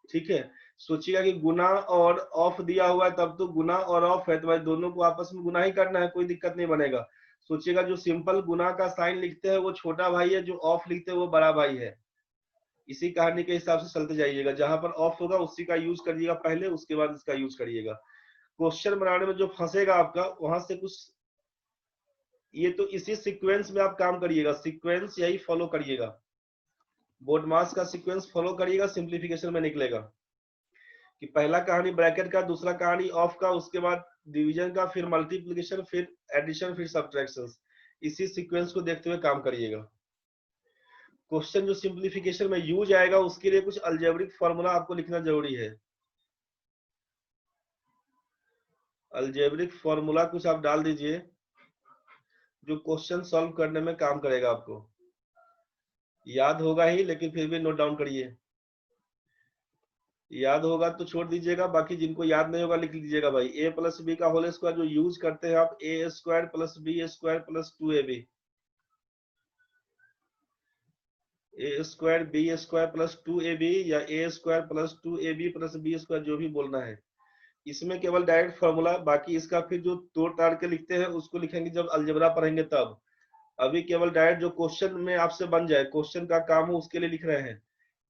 Speaker 1: ठीक है, सोचिएगा कि गुना और ऑफ दिया हुआ है, तब तो गुना और ऑफ है, तो भाई दोनों को आपस में गुना ही करना है, कोई दिक्कत नहीं बनेगा। सोचिएगा जो सिंपल गुना का साइन लिखते हैं वो छोटा भाई है, जो ऑफ लिखते हैं वो बड़ा भाई है। इसी कहानी के हिसाब से चलते जाइएगा, जहां पर ऑफ होगा उसी का यूज करिएगा पहले, उसके बाद इसका यूज करिएगा। क्वेश्चन बनाने में जो फंसेगा आपका वहां से कुछ, ये तो इसी सीक्वेंस में आप काम करिएगा, सीक्वेंस यही फॉलो करिएगा, बोर्ड मास का सीक्वेंस फॉलो करिएगा, सिंप्लीफिकेशन में निकलेगा कि पहला कहानी ब्रैकेट का, दूसरा कहानी ऑफ का, उसके बाद डिवीजन का, फिर मल्टीप्लिकेशन, फिर एडिशन, फिर सब्ट्रैक्शन। इसी सीक्वेंस को देखते हुए काम करिएगा। क्वेश्चन जो सिंप्लीफिकेशन में यूज आएगा उसके लिए कुछ अलजेब्रिक फॉर्मूला आपको लिखना जरूरी है। अलजेब्रिक फॉर्मूला कुछ आप डाल दीजिए जो क्वेश्चन सॉल्व करने में काम करेगा। आपको याद होगा ही, लेकिन फिर भी नोट डाउन करिए। याद होगा तो छोड़ दीजिएगा, बाकी जिनको याद नहीं होगा लिख लीजिएगा भाई। ए प्लस बी का होल स्क्वायर जो यूज करते हैं आप, A square plus B square plus 2ab, A square B square plus 2ab या A square plus 2ab plus B square, जो भी बोलना है। इसमें केवल डायरेक्ट फॉर्मूला, बाकी इसका फिर जो तोड़ ताड़ के लिखते हैं उसको लिखेंगे जब अलजेब्रा पढ़ेंगे तब। अभी केवल डायरेक्ट जो क्वेश्चन में आपसे बन जाए, क्वेश्चन का काम हो, उसके लिए लिख रहे हैं।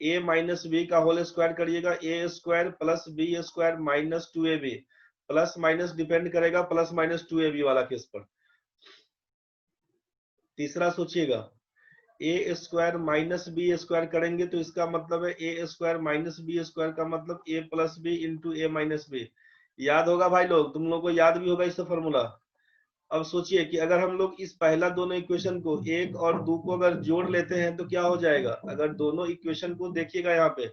Speaker 1: ए माइनस बी का होल स्क्वायर करिएगा, A square plus B square minus 2ab, plus minus depend करेगा प्लस माइनस 2ab वाला केस पर। तीसरा सोचिएगा, A square minus B square करेंगे तो इसका मतलब है A square minus B square का मतलब A plus B into A minus B. याद होगा भाई लोग, तुम लोग को याद भी होगा इसका फॉर्मूला। अब सोचिए कि अगर हम लोग इस पहला दोनों इक्वेशन को, एक और दो को अगर जोड़ लेते हैं तो क्या हो जाएगा। अगर दोनों इक्वेशन को देखिएगा यहाँ पे,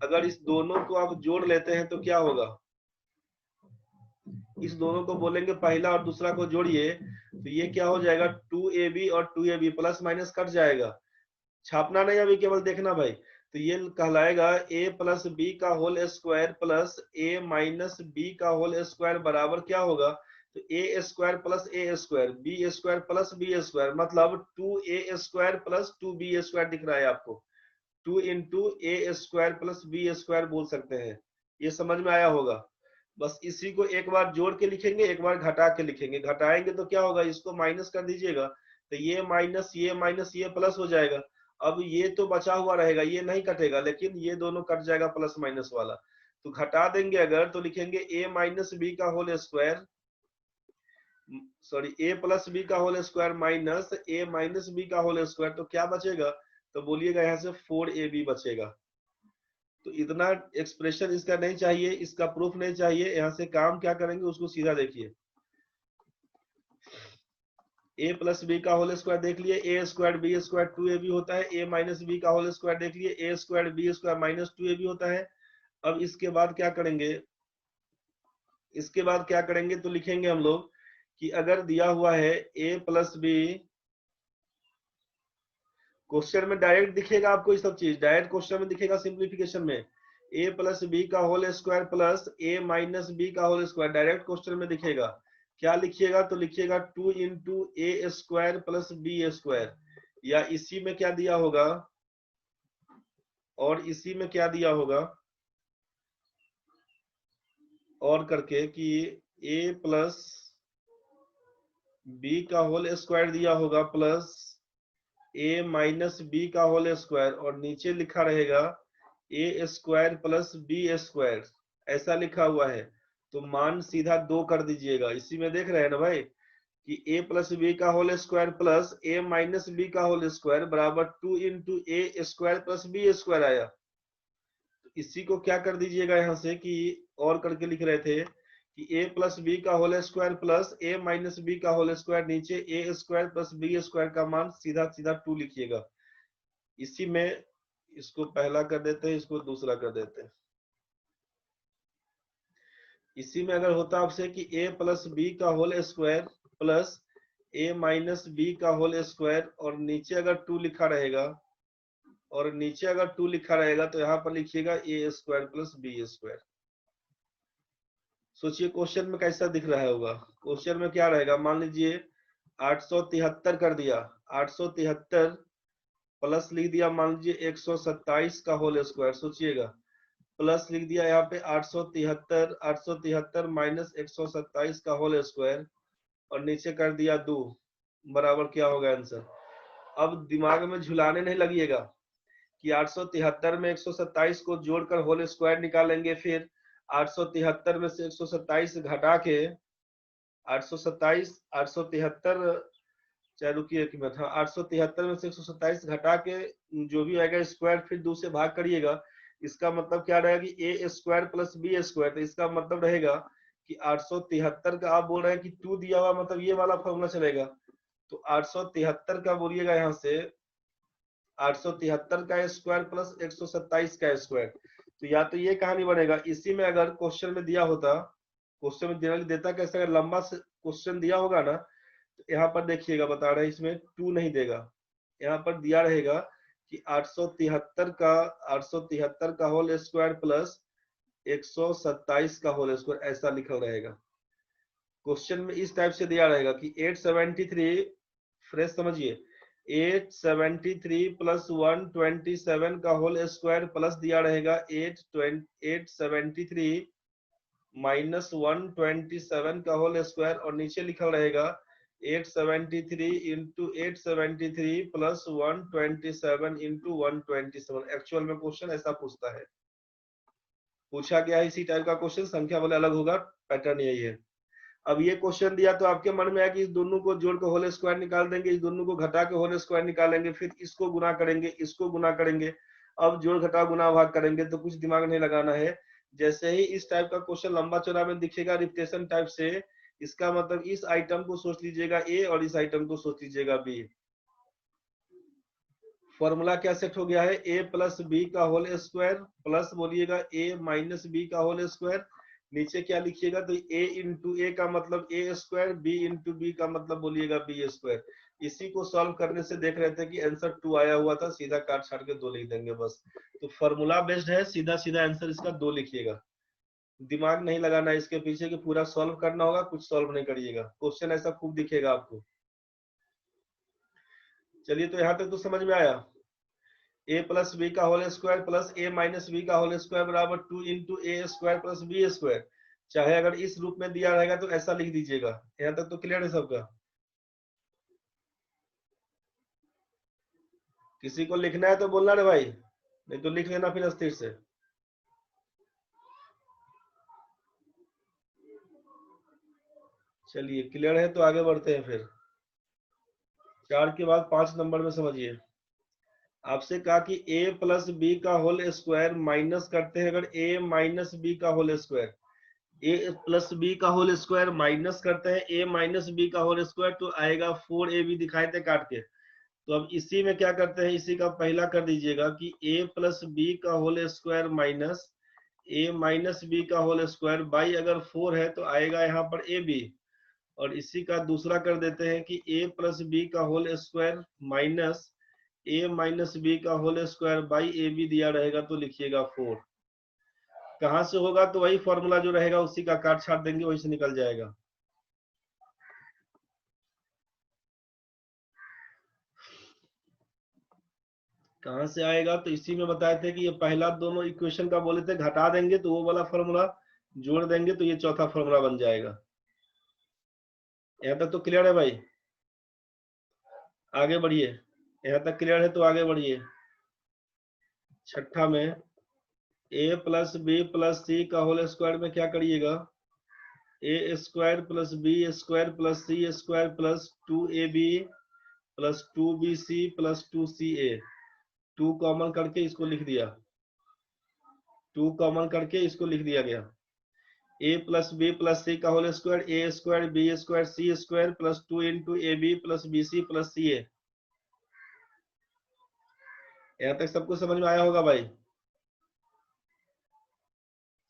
Speaker 1: अगर इस दोनों को आप जोड़ लेते हैं तो क्या होगा, इस दोनों को बोलेंगे पहला और दूसरा को जोड़िए, तो ये क्या हो जाएगा 2ab और 2ab, प्लस माइनस कट जाएगा। छापना नहीं, अभी केवल देखना भाई। तो ये कहलाएगा a प्लस बी का whole square plus a minus B का होल स्क्वायर बराबर क्या होगा, तो A square plus A square, B square plus B square, मतलब 2a square plus 2b square दिख रहा है आपको। 2 into A square plus B square बोल सकते हैं। ये समझ में आया होगा। बस इसी को एक बार जोड़ के लिखेंगे, एक बार घटा के लिखेंगे। घटाएंगे तो क्या होगा, इसको माइनस कर दीजिएगा तो ये माइनस ये प्लस हो जाएगा। अब ये तो बचा हुआ रहेगा, ये नहीं कटेगा, लेकिन ये दोनों कट जाएगा प्लस माइनस वाला। तो घटा देंगे अगर तो लिखेंगे a माइनस बी का whole square, sorry a plus B का whole square minus a minus B का होल स्क्वायर। तो क्या बचेगा, तो बोलिएगा यहाँ से 4ab बचेगा। तो इतना एक्सप्रेशन इसका नहीं चाहिए, इसका प्रूफ नहीं चाहिए। यहाँ से काम क्या करेंगे उसको सीधा देखिए। a प्लस बी का होल स्क्वायर देख लिए, a square B square 2ab होता है। a माइनस बी का होल स्क्वायर देख लिए, a square B square minus 2ab होता है। अब इसके बाद क्या करेंगे, इसके बाद क्या करेंगे तो लिखेंगे हम लोग कि अगर दिया हुआ है a प्लस बी, क्वेश्चन में डायरेक्ट दिखेगा आपको ये सब चीज, डायरेक्ट क्वेश्चन में दिखेगा सिंप्लीफिकेशन में a प्लस बी का whole square plus a minus B का होल स्क्वायर, डायरेक्ट क्वेश्चन में दिखेगा। क्या लिखिएगा तो लिखिएगा 2 into A square plus B square, या इसी में क्या दिया होगा, और इसी में क्या दिया होगा और करके कि a प्लस बी का होल स्क्वायर दिया होगा प्लस a माइनस बी का होल स्क्वायर, और नीचे लिखा रहेगा a square plus B square, ऐसा लिखा हुआ है। तो मान सीधा 2 कर दीजिएगा। इसी में देख रहे हैं ना भाई कि a प्लस बी का whole square plus a minus B का होल स्क्वायर बराबर 2 into A square plus B square आया। तो इसी को क्या कर दीजिएगा यहाँ से कि और करके लिख रहे थे कि a प्लस बी का whole square plus a minus B का होल स्क्वायर, नीचे a square plus B square का मान सीधा सीधा 2 लिखिएगा। इसी में इसको पहला कर देते हैं, इसको दूसरा कर देते हैं। इसी में अगर होता आपसे कि a प्लस बी का whole square plus a minus B का होल स्क्वायर, और नीचे अगर 2 लिखा रहेगा, और नीचे अगर 2 लिखा रहेगा तो यहाँ पर लिखिएगा a square plus B square. सोचिए क्वेश्चन में कैसा दिख रहा होगा। क्वेश्चन में क्या रहेगा, मान लीजिए 873 कर दिया, 873 प्लस लिख दिया मान लीजिए 127 का होल स्क्वायर, सोचिएगा प्लस लिख दिया यहाँ पे 873 माइनस 127 का होल स्क्वायर, और नीचे कर दिया 2 बराबर क्या होगा आंसर। अब दिमाग में झुलाने नहीं लगिएगा कि 873 में 127 को जोड़कर होल स्क्वायर निकालेंगे, फिर 873 में से 127 घटा के 873 चाहे रुकिए कि मैं था 873 में से 127 घटा के जो भी आएगा स्क्वायर फिर 2 से भाग करिएगा। इसका मतलब क्या रहेगा कि a square plus B square, तो इसका मतलब रहेगा कि 873 का आप बोल रहे हैं कि 2 दिया हुआ, मतलब ये वाला फॉर्मूला चलेगा। तो 873 का बोलिएगा यहाँ से 873 का स्क्वायर प्लस 127 का स्क्वायर, तो या तो ये कहानी बनेगा। इसी में अगर क्वेश्चन में दिया होता, क्वेश्चन में जनरली देता कैसे, अगर लंबा क्वेश्चन दिया होगा ना तो यहाँ पर देखिएगा बता रहे हैं इसमें 2 नहीं देगा, यहाँ पर दिया रहेगा कि 873 का होल स्क्वायर प्लस 127 का होल स्क्वायर, ऐसा लिखा रहेगा। क्वेश्चन में इस टाइप से दिया रहेगा कि 873 फ्रेश समझिए 873 प्लस 127 का होल स्क्वायर प्लस दिया रहेगा 873 माइनस 127 का होल स्क्वायर, और नीचे लिखा रहेगा 873 इंटू 873 प्लस 127 इंटू 127। एक्चुअल में क्वेश्चन ऐसा पूछता है, पूछा गया है इसी टाइप का क्वेश्चन, संख्या वाले अलग होगा, पैटर्न यही है। अब ये क्वेश्चन दिया तो आपके मन में आया कि इस दोनों को जोड़ के होल स्क्वायर निकाल देंगे, इस दोनों को घटा के होल स्क्वायर निकालेंगे, फिर इसको गुना करेंगे, इसको गुना करेंगे। अब जोड़ घटा गुना भाग करेंगे, तो कुछ दिमाग नहीं लगाना है। जैसे ही इस टाइप का क्वेश्चन लंबा चौड़ा में दिखेगा रिपीटेशन टाइप से, इसका मतलब इस आइटम को सोच लीजिएगा ए और इस आइटम को सोच लीजिएगा बी। फॉर्मूला क्या सेट हो गया है, a प्लस बी का होल स्क्वायर प्लस बोलिएगा a माइनस बी का होल स्क्वायर, नीचे क्या लिखिएगा तो a इंटू ए का मतलब a square, b into B का मतलब बोलिएगा b स्क्वायर। इसी को सॉल्व करने से देख रहे थे कि आंसर 2 आया हुआ था, सीधा काट छाट के 2 लिख देंगे बस। तो फॉर्मूला बेस्ड है, सीधा सीधा आंसर इसका 2 लिखिएगा, दिमाग नहीं लगाना है इसके पीछे कि पूरा सॉल्व करना होगा, कुछ सॉल्व नहीं करिएगा, क्वेश्चन ऐसा खूब दिखेगा आपको। चलिए तो यहाँ तक तो समझ में आया। a प्लस बी का whole square plus a minus B का होल स्क्वायर बराबर 2 into A square plus B square. चाहे अगर इस रूप में दिया रहेगा तो ऐसा लिख दीजिएगा। यहाँ तक तो क्लियर है सबका? किसी को लिखना है तो बोलना रे भाई, नहीं तो लिख लेना फिर अस्थिर से। चलिए क्लियर है तो आगे बढ़ते हैं फिर। 4 के बाद 5 नंबर में समझिए। आपसे कहा कि a प्लस बी का होल स्क्वायर माइनस करते हैं अगर a माइनस बी का whole square, a plus B का होल स्क्वायर माइनस करते हैं a माइनस बी का होल स्क्वायर तो आएगा 4ab दिखाए थे काट के। तो अब इसी में क्या करते हैं, इसी का पहला कर दीजिएगा कि a प्लस बी का whole square minus a minus B का होल स्क्वायर बाई अगर 4 है तो आएगा यहाँ पर ab। और इसी का दूसरा कर देते हैं कि a प्लस बी का whole square minus a minus B का whole square by A B दिया रहेगा तो लिखिएगा 4। कहां से होगा तो वही फॉर्मूला जो रहेगा उसी का काट छाट देंगे, वही से निकल जाएगा। कहां से आएगा तो इसी में बताए थे कि ये पहला दोनों इक्वेशन का बोले थे घटा देंगे तो वो वाला फॉर्मूला जोड़ देंगे तो ये चौथा फॉर्मूला बन जाएगा। यहाँ तक तो क्लियर है भाई? आगे बढ़िए। यहाँ तक क्लियर है तो आगे बढ़िए। छठा में a plus B plus C का होल स्क्वायर में क्या करिएगा, A square plus B square plus C square plus 2ab plus 2bc plus 2ca। 2 common करके इसको लिख दिया, 2 कॉमन करके इसको लिख दिया गया। a plus B plus C का whole square A square B square C square plus 2 into A B plus B C plus C A. यहाँ तक सबको समझ में आया होगा भाई?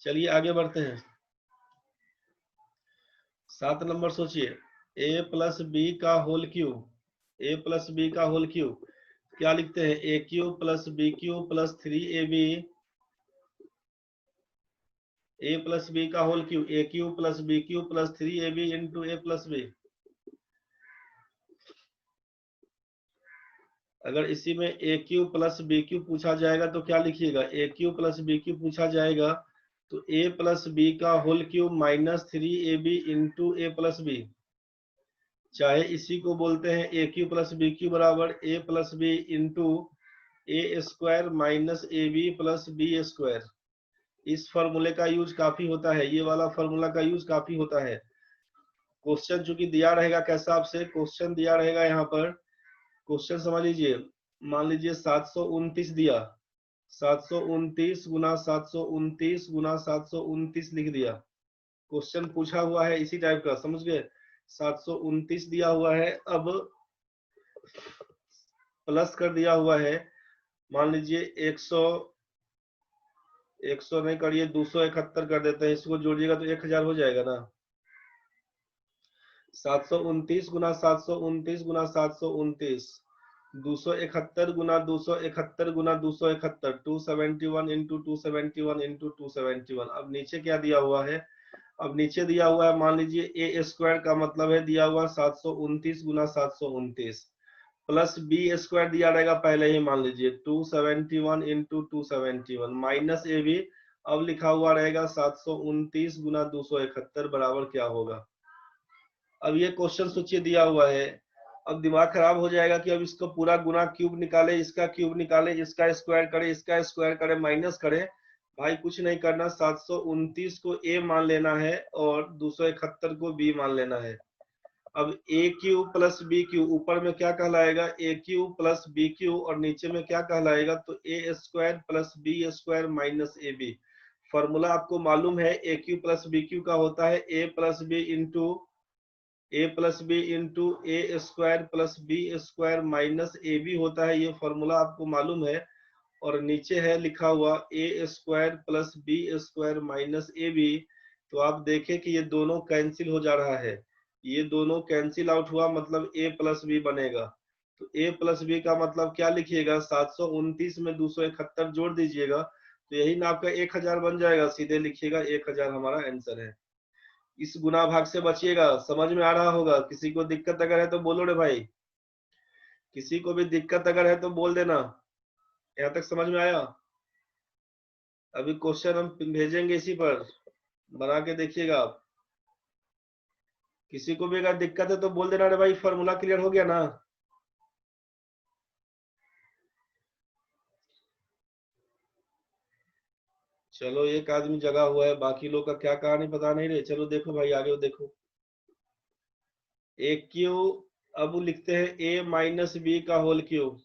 Speaker 1: चलिए आगे बढ़ते हैं। 7 नंबर सोचिए, a प्लस बी का whole cube, a plus B का होल क्यूब क्या लिखते हैं, A cube plus B cube plus 3ab, a plus B का whole cube A cube plus B cube plus 3ab into A plus B. अगर इसी में A cube plus B cube पूछा जाएगा तो क्या लिखिएगा, A cube plus B cube पूछा जाएगा तो a प्लस बी का whole cube minus 3ab into A plus B. चाहे इसी को बोलते हैं A cube plus B cube बराबर A plus B into A square minus A B plus B square. इस फॉर्मूले का यूज काफी होता है, ये वाला फॉर्मूला का यूज काफी होता है। क्वेश्चन चूंकि दिया रहेगा कैसा, आपसे क्वेश्चन दिया रहेगा यहाँ पर, क्वेश्चन समझ लीजिए। मान लीजिए 729 दिया, 729 गुना 729 गुना 729 लिख दिया। क्वेश्चन पूछा हुआ है इसी टाइप का, समझ गए। 729 दिया हुआ है, अब प्लस कर दिया हुआ है, मान लीजिए 100 नहीं करिए 271 कर देते हैं, इसको जोड़िएगा तो 1000 हो जाएगा ना। 729 गुना 729 गुना 729, 271 गुना 271 गुना 271, 271 इंटू 271 इंटू 271। अब नीचे क्या दिया हुआ है, अब नीचे दिया हुआ है मान लीजिए ए स्क्वायर का मतलब है दिया हुआ 729 गुना 729 प्लस बी स्क्वायर दिया रहेगा पहले ही मान लीजिए 271 इंटू 271 माइनस ए बी अब लिखा हुआ रहेगा 729 गुना 271 बराबर क्या होगा। अब ये क्वेश्चन सोचिए दिया हुआ है, अब दिमाग खराब हो जाएगा कि अब इसको पूरा गुना क्यूब निकाले, इसका क्यूब निकाले, इसका स्क्वायर करे, इसका स्क्वायर करे, माइनस करे। भाई कुछ नहीं करना, 729 को a मान लेना है और 271 को b मान लेना है। अब A cube plus B cube ऊपर में क्या कहलाएगा, A cube plus B cube, और नीचे में क्या कहलाएगा तो A square plus B square minus A B. Formula आपको मालूम है, A cube plus B cube का होता है A plus B into A plus B into A square plus B square minus A B होता है, ये फॉर्मूला आपको मालूम है। और नीचे है लिखा हुआ A square plus B square minus A B. तो आप देखें कि ये दोनों कैंसिल हो जा रहा है, ये दोनों कैंसिल आउट हुआ, मतलब a प्लस बी बनेगा। तो a प्लस बी का मतलब क्या लिखिएगा, 729 में 271 जोड़ दीजिएगा तो यही ना आपका 1000 बन जाएगा, सीधे लिखिएगा 1000 हमारा आंसर है। इस गुना भाग से बचिएगा, समझ में आ रहा होगा। किसी को दिक्कत अगर है तो बोलो रे भाई, किसी को भी दिक्कत अगर है तो बोल देना। यहाँ तक समझ में आया? अभी क्वेश्चन हम भेजेंगे इसी पर, बना के देखिएगा आप। किसी को भी अगर दिक्कत है तो बोल देना, अरे भाई फॉर्मूला क्लियर हो गया ना। चलो एक आदमी जगा हुआ है, बाकी लोग का क्या कहानी पता नहीं रहे। चलो देखो भाई आगे देखो। ए क्यू, अब लिखते हैं ए माइनस बी का होल क्यूब।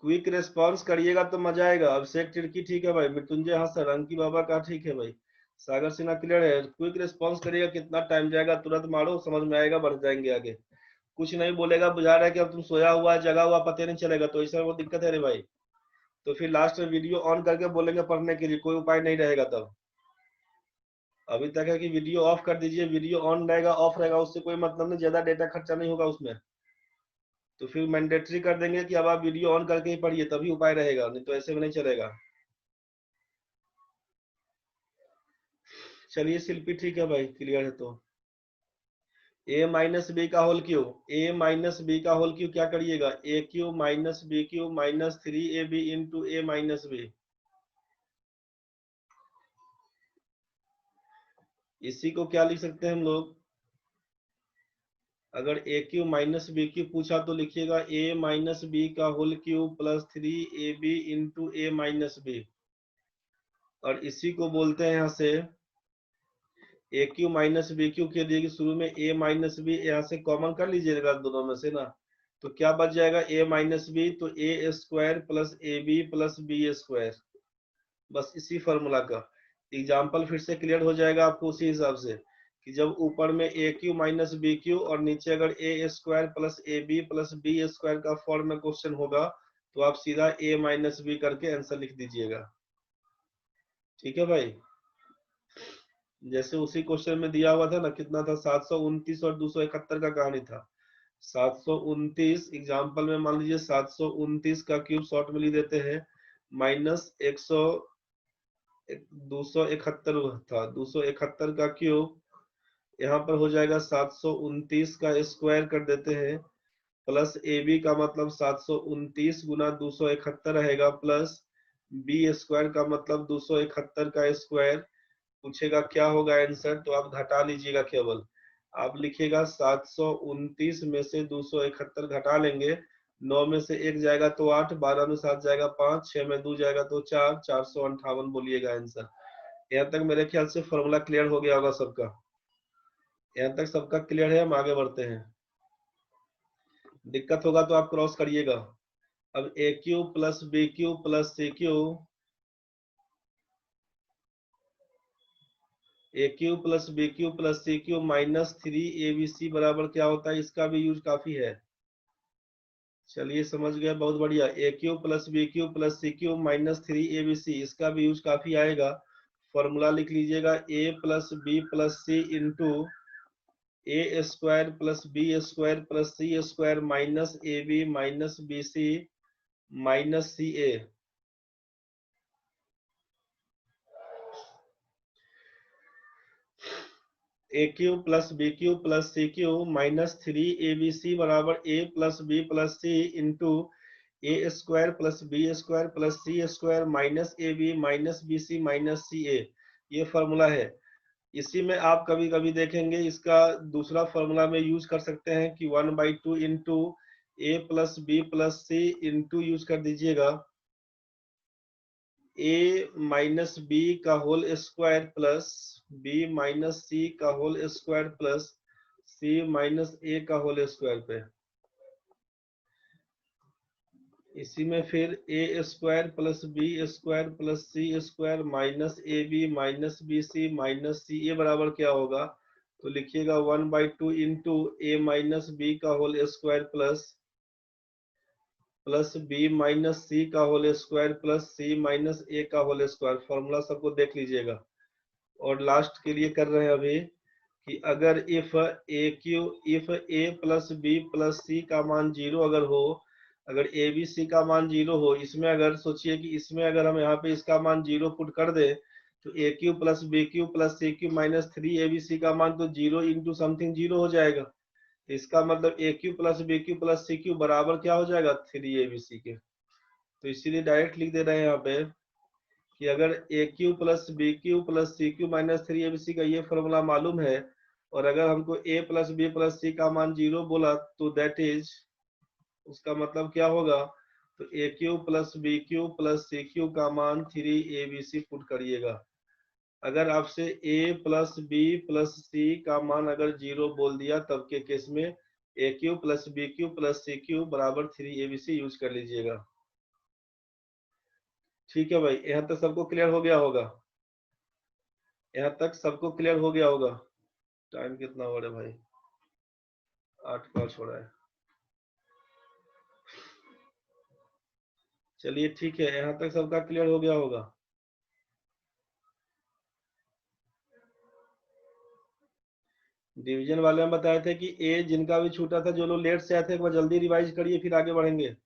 Speaker 1: क्विक रेस्पॉन्स करिएगा तो मजा आएगा। अभिषेक तिर्की ठीक है भाई, मृत्युंजय हसन, अंकी बाबा का ठीक है भाई, सागर सिन्हा क्लियर है। क्विक रेस्पॉन्स करिएगा, कितना टाइम जाएगा तुरंत मारो, समझ में आएगा, बढ़ जाएंगे आगे। कुछ नहीं बोलेगा, बुझा रहा है कि अब तुम सोया हुआ है जगा हुआ पता नहीं चलेगा, तो ऐसा वो दिक्कत है रे भाई। तो फिर लास्ट में वीडियो ऑन करके बोलेंगे पढ़ने के लिए, कोई उपाय नहीं रहेगा तब। अभी तक है कि वीडियो ऑफ कर दीजिए, वीडियो ऑन रहेगा ऑफ रहेगा उससे कोई मतलब नहीं, ज्यादा डेटा खर्चा नहीं होगा उसमें। तो फिर मैंडेटरी कर देंगे कि अब आप वीडियो ऑन करके ही पढ़िए, तभी उपाय रहेगा, नहीं तो ऐसे में नहीं चलेगा। चलिए शिल्पी ठीक है भाई, क्लियर है तो। ए माइनस बी का whole cube, A minus B का होल क्यू क्या करिएगा, A cube minus B cube minus 3ab into A minus B. इसी को क्या लिख सकते हैं हम लोग, अगर A cube minus B cube पूछा तो लिखिएगा ए माइनस बी का whole cube plus 3ab into A minus B. और इसी को बोलते हैं यहाँ से A cube minus B Q के लिए शुरू में ए माइनस बी यहाँ से कॉमन कर लीजिएगा दोनों में से ना, तो क्या बच जाएगा ए माइनस बी, तो A square plus A B plus B square. बस इसी फॉर्मूला का एग्जाम्पल फिर से क्लियर हो जाएगा आपको उसी हिसाब से, कि जब ऊपर में A cube minus B cube और नीचे अगर A square plus A B plus B square का फॉर्म में क्वेश्चन होगा, तो आप सीधा ए माइनस बी करके आंसर लिख दीजिएगा। ठीक है भाई, जैसे उसी क्वेश्चन में दिया हुआ था ना, कितना था 729 और 271 का कहानी था। 729 एग्जाम्पल में मान लीजिए 729 का क्यूब शॉर्ट में लिख देते हैं, माइनस 271 था, 271 का क्यूब यहाँ पर हो जाएगा 729 का स्क्वायर कर देते हैं, प्लस ए बी का मतलब 729 गुना 271 रहेगा, प्लस बी स्क्वायर का मतलब 271 का स्क्वायर। पूछेगा क्या होगा आंसर, तो आप घटा लीजिएगा केवल, आप लिखिएगा 729 में से 271 घटा लेंगे, 9 में से 1 जाएगा तो 8, 12 में 7 जाएगा 5, 6 में 2 जाएगा तो 4, 458 बोलिएगा आंसर। यहाँ तक मेरे ख्याल से फॉर्मूला क्लियर हो गया होगा सबका। यहाँ तक सबका क्लियर है, हम आगे बढ़ते हैं। दिक्कत होगा तो आप क्रॉस करिएगा। अब A cube plus B cube plus C cube, A cube plus B cube plus C cube minus 3abc बराबर क्या होता है, इसका भी यूज काफी है। चलिए समझ गए, बहुत बढ़िया। A cube plus B cube plus C cube minus 3abc, इसका भी यूज काफी आएगा। फॉर्मूला लिख लीजिएगा A plus B plus C into A square plus B square plus C square minus A B minus B C minus C A. A cube plus B cube plus C cube minus 3abc बराबर A plus B plus C into A square plus B square plus C square minus A B minus B C minus C A. ये formula है। इसी में आप कभी कभी देखेंगे इसका दूसरा फॉर्मूला में यूज कर सकते हैं कि 1/2 into A plus B plus C into use कर दीजिएगा ए माइनस बी का whole square plus B minus C का whole square plus C minus A का होल स्क्वायर पे। इसी में फिर A square plus B square plus C square minus A B minus B C minus C A बराबर क्या होगा, तो लिखिएगा 1/2 इंटू ए माइनस बी का whole square plus B minus C का whole square plus C minus A का whole square. Formula सबको देख लीजिएगा। और लास्ट के लिए कर रहे हैं अभी कि अगर if A plus B plus C का मान 0 अगर हो, अगर ए बी सी का मान 0 हो, इसमें अगर सोचिए कि इसमें अगर हम यहाँ पे इसका मान 0 पुट कर दे, तो A cube plus B cube plus C cube minus 3abc का मान तो 0 इंटू समथिंग 0 हो जाएगा। इसका मतलब A cube plus B cube plus C cube बराबर क्या हो जाएगा 3abc के। तो इसीलिए डायरेक्ट लिख दे रहे हैं यहाँ पे कि अगर A cube plus B cube plus C cube minus 3abc का ये फॉर्मूला मालूम है, और अगर हमको A plus B plus C का मान 0 बोला, तो दैट इज, उसका मतलब क्या होगा, तो A cube plus B cube plus C cube का मान 3abc पुट करिएगा। अगर आपसे a plus B plus C का मान अगर 0 बोल दिया, तब के केस में A cube plus B cube plus C cube बराबर 3abc यूज कर लीजिएगा। ठीक है भाई, यहाँ तक सबको क्लियर हो गया होगा? यहाँ तक सबको क्लियर हो गया होगा? टाइम कितना हो रहा है भाई? 8:05 हो रहा है। चलिए ठीक है, यहाँ तक सबका क्लियर हो गया होगा। डिवीजन वाले में बताए थे कि ए जिनका भी छूटा था, जो लोग लेट से आए थे, एक बार जल्दी रिवाइज करिए, फिर आगे बढ़ेंगे।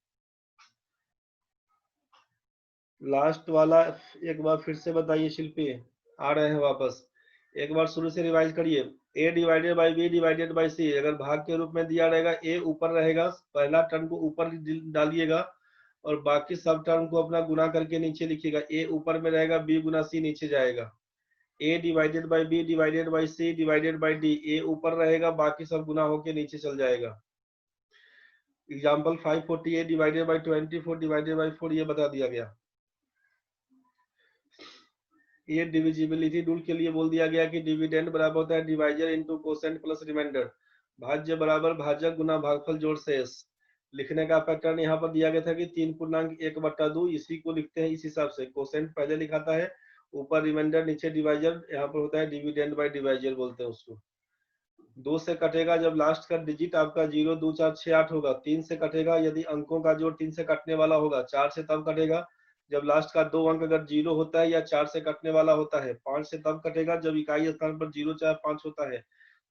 Speaker 1: लास्ट वाला एक बार फिर से बताइए शिल्पी, आ रहे हैं वापस। एक बार शुरू से रिवाइज करिए। a divided by B divided by C, अगर भाग के रूप में दिया रहेगा, a ऊपर रहेगा, पहला टर्म को ऊपर डालिएगा, और बाकी सब टर्म को अपना गुना करके नीचे लिखिएगा। a ऊपर में रहेगा, b गुना c नीचे जाएगा। a divided by B divided by C divided by D, a ऊपर रहेगा, बाकी सब गुना होके नीचे चल जाएगा। Example 548 divided by 24 divided by 4, ये बता दिया गया। ये डिविजिबिलिटी रूल के लिए बोल दिया गया कि डिविडेंड बराबर होता है divisor into quotient plus remainder. भाज्य बराबर भाजक गुना भागफल जोड़ शेष। लिखने का पैटर्न यहाँ पर दिया गया था कि 3.1/2, इसी को लिखते हैं इस हिसाब से। कोसेंट पहले लिखाता है, ऊपर रिमाइंडर, नीचे डिवाइजर, यहाँ पर होता है डिविडेंड बाई डिवाइजर बोलते हैं उसको। 2 से कटेगा जब लास्ट का डिजिट आपका 0 2 4 6 8 होगा। 3 से कटेगा यदि अंकों का जोड़ 3 से कटने वाला होगा। 4 से तब कटेगा जब लास्ट का 2 अंक अगर 0 होता है या 4 से कटने वाला होता है। 5 से तब कटेगा जब इकाई स्थान पर 0 चाहे 5 होता है।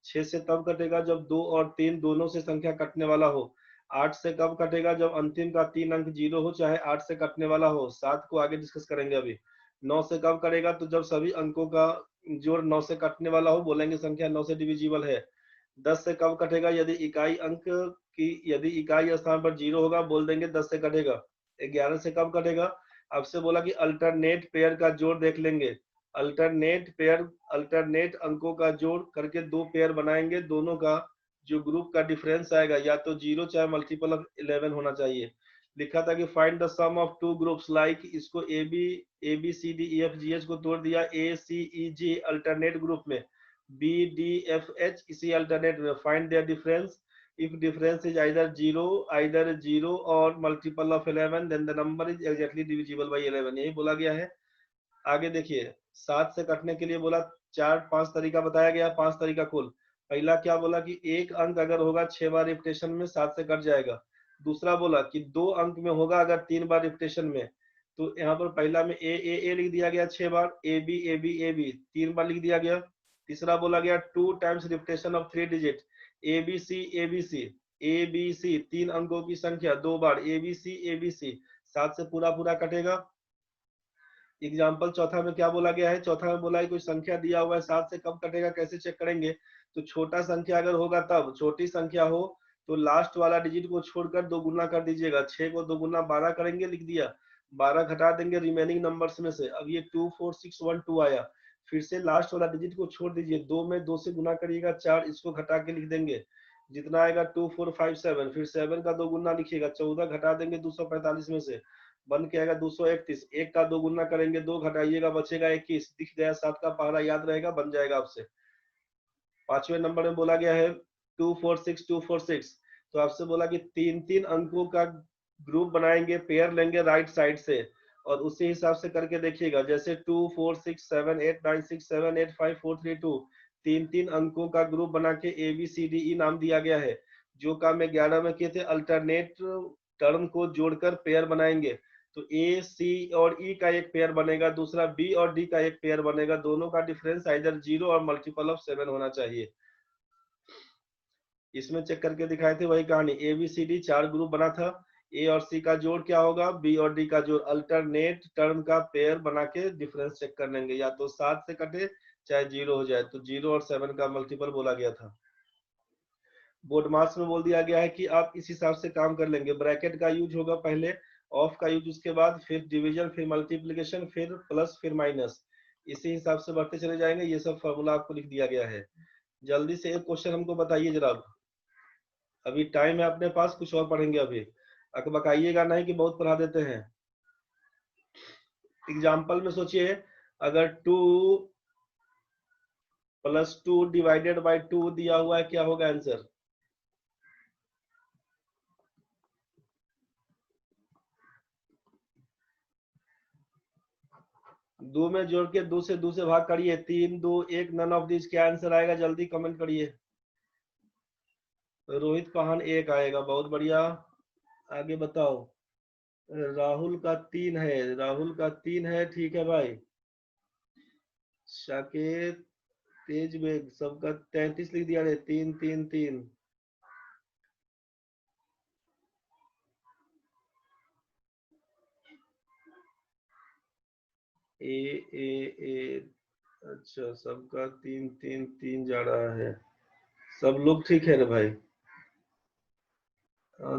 Speaker 1: 6 से तब कटेगा जब 2 और 3 दोनों से संख्या कटने वाला हो। 8 से कब कटेगा जब अंतिम का 3 अंक 0 हो चाहे 8 से कटने वाला हो। 7 को आगे डिस्कस करेंगे अभी। 9 से कब करेगा, तो जब सभी अंकों का जोड़ 9 से कटने वाला हो, बोलेंगे संख्या 9 से डिविजिबल है। 10 से कब कटेगा, यदि इकाई अंक की यदि इकाई स्थान पर 0 होगा, बोल देंगे 10 से कटेगा। 11 से कब कटेगा, आपसे बोला कि अल्टरनेट पेयर का जोड़ देख लेंगे। अल्टरनेट अंकों का जोड़ करके 2 पेयर बनाएंगे, दोनों का जो ग्रुप का डिफरेंस आएगा या तो 0 चाहे मल्टीपल ऑफ 11 होना चाहिए। लिखा था कि find the sum of 2 groups, like इसको A B C D E F G H को तोड़ दिया A C E G alternate group में, बी डी एफ एच इसी अल्टरनेट में। Find their difference, if difference is either 0 or multiple of 11, then the number is exactly divisible by 11, यही बोला गया है। आगे देखिए, 7 से कटने के लिए बोला 4-5 तरीका बताया गया, 5 तरीका कुल। पहला क्या बोला कि एक अंक अगर होगा 6 बार रिपीटेशन में 7 से कट जाएगा। दूसरा बोला कि 2 अंक में होगा अगर 3 बार रिपीटेशन में, तो यहाँ पर पहला में ए लिख दिया गया 6 बार, ए बी 3 बार लिख दिया गया। तीसरा बोला गया 2 times repetition of 3 digit, A B C 3 अंकों की संख्या 2 बार, ए बी सी 7 से पूरा पूरा कटेगा। एग्जाम्पल चौथा में क्या बोला गया है, चौथा में बोला है कोई संख्या दिया हुआ है 7 से कब कटेगा, कैसे चेक करेंगे, तो छोटा संख्या अगर होगा तब, छोटी संख्या हो तो लास्ट वाला डिजिट को छोड़कर 2 गुना कर दीजिएगा। 6 को 2 गुना 12 करेंगे, लिख दिया। 12 घटा देंगे रिमेनिंग नंबर्स में से। अब ये 2 4 6 1 2 आया, फिर से लास्ट वाला डिजिट को छोड़ दीजिए। 2 में 2 से गुना करिएगा 4, इसको घटा के लिख देंगे, जितना आएगा 2 4 5 7। फिर 7 का 2 गुना लिखिएगा, 14 घटा देंगे 245 में से, बन के आएगा 231। 1 का 2 गुना करेंगे, 2 घटाइएगा बचेगा 21, दिख गया 7 का पहाड़ा, याद रहेगा, बन जाएगा आपसे। 5वें नंबर में बोला गया है 246 तो आपसे बोला कि 3 अंकों का ग्रुप बनाएंगे, पेयर लेंगे राइट साइड से, और उसी हिसाब से करके देखिएगा। जैसे 2 4 6 7 8 9 6 7 8 5 4 3 2, 3 अंकों का ग्रुप बना के ए बी सी डी ई नाम दिया गया है। जो काम 11 में किए थे, अल्टरनेट टर्म को जोड़कर पेयर बनाएंगे, तो ए सी और ई का एक पेयर बनेगा, दूसरा बी और डी का एक पेयर बनेगा। दोनों का डिफरेंस आइदर 0 और मल्टीपल ऑफ 7 होना चाहिए। इसमें चेक करके दिखाए थे वही कहानी, A B C D 4 group बना था, ए और सी का जोड़ क्या होगा, बी और डी का जोड़, अल्टरनेट टर्म का पेयर बना के डिफरेंस चेक कर लेंगे, या तो 7 से कटे चाहे 0 हो जाए। तो 0 और 7 का मल्टीपल बोला गया था। बोर्ड मार्क्स में बोल दिया गया है कि आप इस हिसाब से काम कर लेंगे। ब्रैकेट का यूज होगा पहले, ऑफ का यूज उसके बाद, फिर डिवीजन, फिर मल्टीप्लिकेशन, फिर प्लस, फिर माइनस, इसी हिसाब से बढ़ते चले जाएंगे। ये सब फॉर्मूला आपको लिख दिया गया है। जल्दी से एक क्वेश्चन हमको बताइए जरा, अभी टाइम है अपने पास, कुछ और पढ़ेंगे अभी, अकबकाइएगा नहीं कि बहुत पढ़ा देते हैं। एग्जाम्पल में सोचिए, अगर 2 + 2 डिवाइडेड बाय 2 दिया हुआ है, क्या होगा आंसर? दो में जोड़ के 2 से भाग करिए, 3 2 1, नन ऑफ दिस, क्या आंसर आएगा? जल्दी कमेंट करिए। रोहित पहान 1 आएगा, बहुत बढ़िया। आगे बताओ। राहुल का 3 है, राहुल का 3 है, ठीक है भाई। साकेत, तेज बेग, सबका 33 लिख दिया रे, 3 3 3। ए ए ए, अच्छा सबका 3 3 3 जा रहा है। सब लोग ठीक है रे भाई?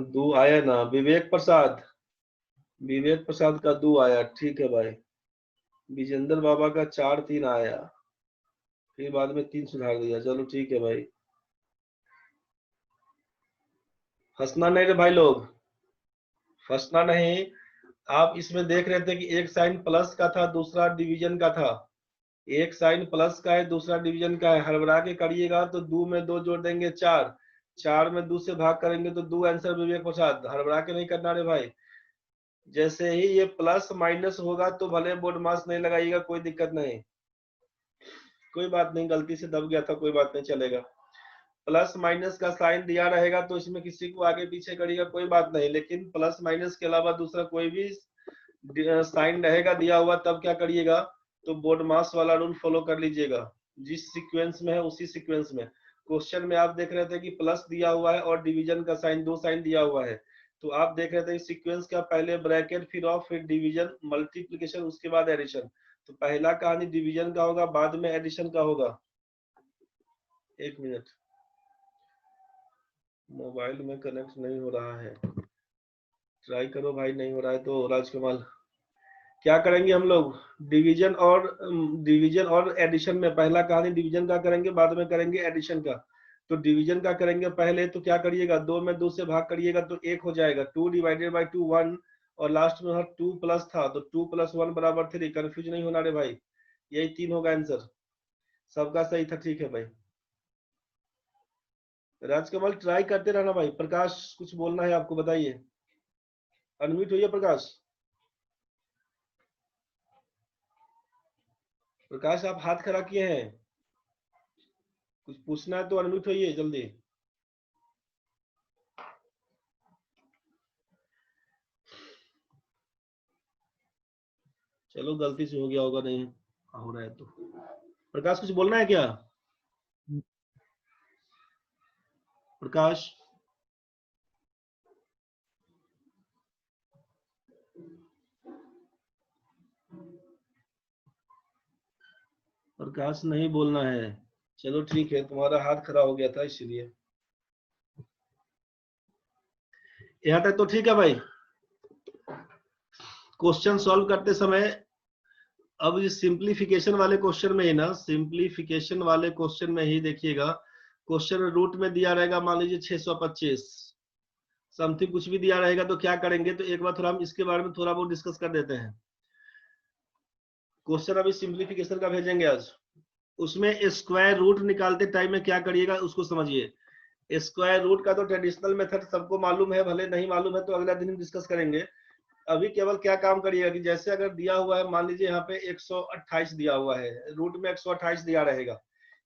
Speaker 1: 2 आया ना? विवेक प्रसाद, विवेक प्रसाद का 2 आया, ठीक है भाई। विजेंद्र बाबा का 4 3 आया, फिर बाद में 3 सुधार दिया, चलो ठीक है भाई। हंसना नहीं रे भाई लोग, फंसना नहीं। आप इसमें देख रहे थे कि एक साइन प्लस का था, दूसरा डिवीजन का था। एक साइन प्लस का है, दूसरा डिवीजन का है। हड़बड़ा के करिएगा तो 2 में 2 जोड़ देंगे 4, 4 में 2 से भाग करेंगे तो 2 आंसर। विवेक प्रसाद, हड़बड़ा के नहीं करना रे भाई। जैसे ही ये प्लस माइनस होगा तो भले बोर्ड मास नहीं लगाइएगा, कोई दिक्कत नहीं, कोई बात नहीं, गलती से दब गया था, कोई बात नहीं, चलेगा। प्लस माइनस का साइन दिया रहेगा तो इसमें किसी को आगे पीछे करिएगा, कोई बात नहीं, लेकिन प्लस माइनस के अलावा दूसरा कोई भी साइन रहेगा दिया हुआ, तब क्या करिएगा? तो बोर्ड मास वाला रूल फॉलो कर लीजिएगा, जिस सीक्वेंस में है उसी सीक्वेंस में। क्वेश्चन में आप देख रहे थे कि प्लस दिया हुआ है और डिवीजन का साइन, 2 साइन दिया हुआ है, तो आप देख रहे थे सीक्वेंस का, पहले ब्रैकेट, फिर ऑफ, फिर डिवीजन, मल्टीप्लिकेशन, उसके बाद एडिशन। तो पहला कहानी डिवीजन का होगा, बाद में एडिशन का होगा। 1 मिनट, मोबाइल में कनेक्ट नहीं हो रहा है, ट्राई करो भाई, नहीं हो रहा है तो राजकमल। क्या करेंगे हम लोग? डिवीजन और एडिशन में पहला कहानी डिवीजन का करेंगे, बाद में करेंगे एडिशन का। तो डिवीजन का करेंगे पहले, तो क्या करिएगा? 2 में 2 से भाग करिएगा तो 1 हो जाएगा, 2 डिवाइडेड बाय 2 1, और लास्ट में 2 प्लस था तो 2 + 1 = 3। कंफ्यूज नहीं होना रे भाई, यही 3 होगा आंसर। सबका सही था, ठीक है भाई। राजकमल ट्राई करते रहना भाई। प्रकाश, कुछ बोलना है आपको, बताइए, अनम्यूट होइए प्रकाश। प्रकाश आप हाथ खड़ा किए हैं, कुछ पूछना है तो अनम्यूट होइए जल्दी। चलो गलती से हो गया होगा, नहीं हो रहा है तो। प्रकाश कुछ बोलना है क्या? प्रकाश, प्रकाश नहीं बोलना है। चलो ठीक है, तुम्हारा हाथ खड़ा हो गया था इसलिए। यहाँ तक तो ठीक है भाई। क्वेश्चन सॉल्व करते समय, अब इस सिंप्लीफिकेशन वाले क्वेश्चन में ही ना, सिंप्लीफिकेशन वाले क्वेश्चन में ही देखिएगा, क्वेश्चन रूट में दिया रहेगा मान लीजिए 625 समथिंग, कुछ भी दिया रहेगा, तो क्या करेंगे? तो एक बार थोड़ा हम इसके बारे में थोड़ा बहुत डिस्कस कर देते हैं। क्वेश्चन अभी सिंप्लीफिकेशन का भेजेंगे आज, उसमें स्क्वायर रूट निकालते टाइम में क्या करिएगा उसको समझिए। स्क्वायर रूट का तो ट्रेडिशनल मेथड सबको मालूम है, भले नहीं मालूम है तो अगला दिन हम डिस्कस करेंगे। अभी केवल क्या काम करिएगा कि जैसे अगर दिया हुआ है, मान लीजिए यहाँ पे 128 दिया हुआ है, रूट में 128 दिया रहेगा,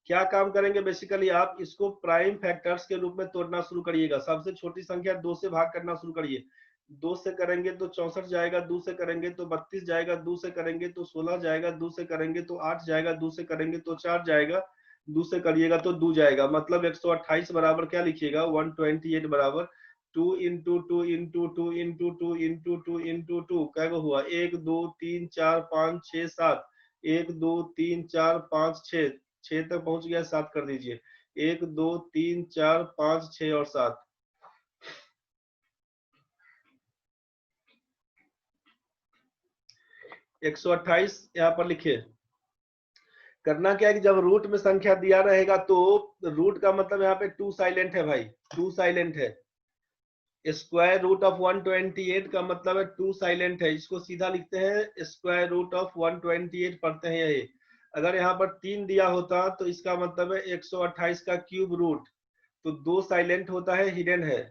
Speaker 1: क्या काम करेंगे? बेसिकली आप इसको प्राइम फैक्टर्स के रूप में तोड़ना शुरू करिएगा। सबसे छोटी संख्या 2 से भाग करना शुरू करिए। 2 से करेंगे तो 64 जाएगा, 2 से करेंगे तो 32 जाएगा, 2 से करेंगे तो 16 जाएगा, 2 से करेंगे तो 8 जाएगा, 2 से करेंगे तो 4 जाएगा, 2 से करिएगा तो 2 जाएगा। मतलब 128 बराबर क्या लिखिएगा? 128 बराबर 2 into 2 into 2 into 2 into 2 into 2, क्या हुआ? 1 2 3 4 5 6 7, 1 2 3 4 5 6, 6 तक पहुंच गया, 7 कर दीजिए। 1 2 3 4 5 6 और 7। 128 यहाँ पर लिखे। करना क्या है कि जब रूट में संख्या दिया रहेगा तो रूट का मतलब यहाँ पे 2 साइलेंट है भाई, 2 साइलेंट है। स्क्वायर रूट ऑफ 128 का मतलब है 2 साइलेंट है, इसको सीधा लिखते हैं स्क्वायर रूट ऑफ 128 पढ़ते हैं यही। अगर यहाँ पर 3 दिया होता तो इसका मतलब है 128 का क्यूब रूट, तो 2 साइलेंट होता है, हिडन है।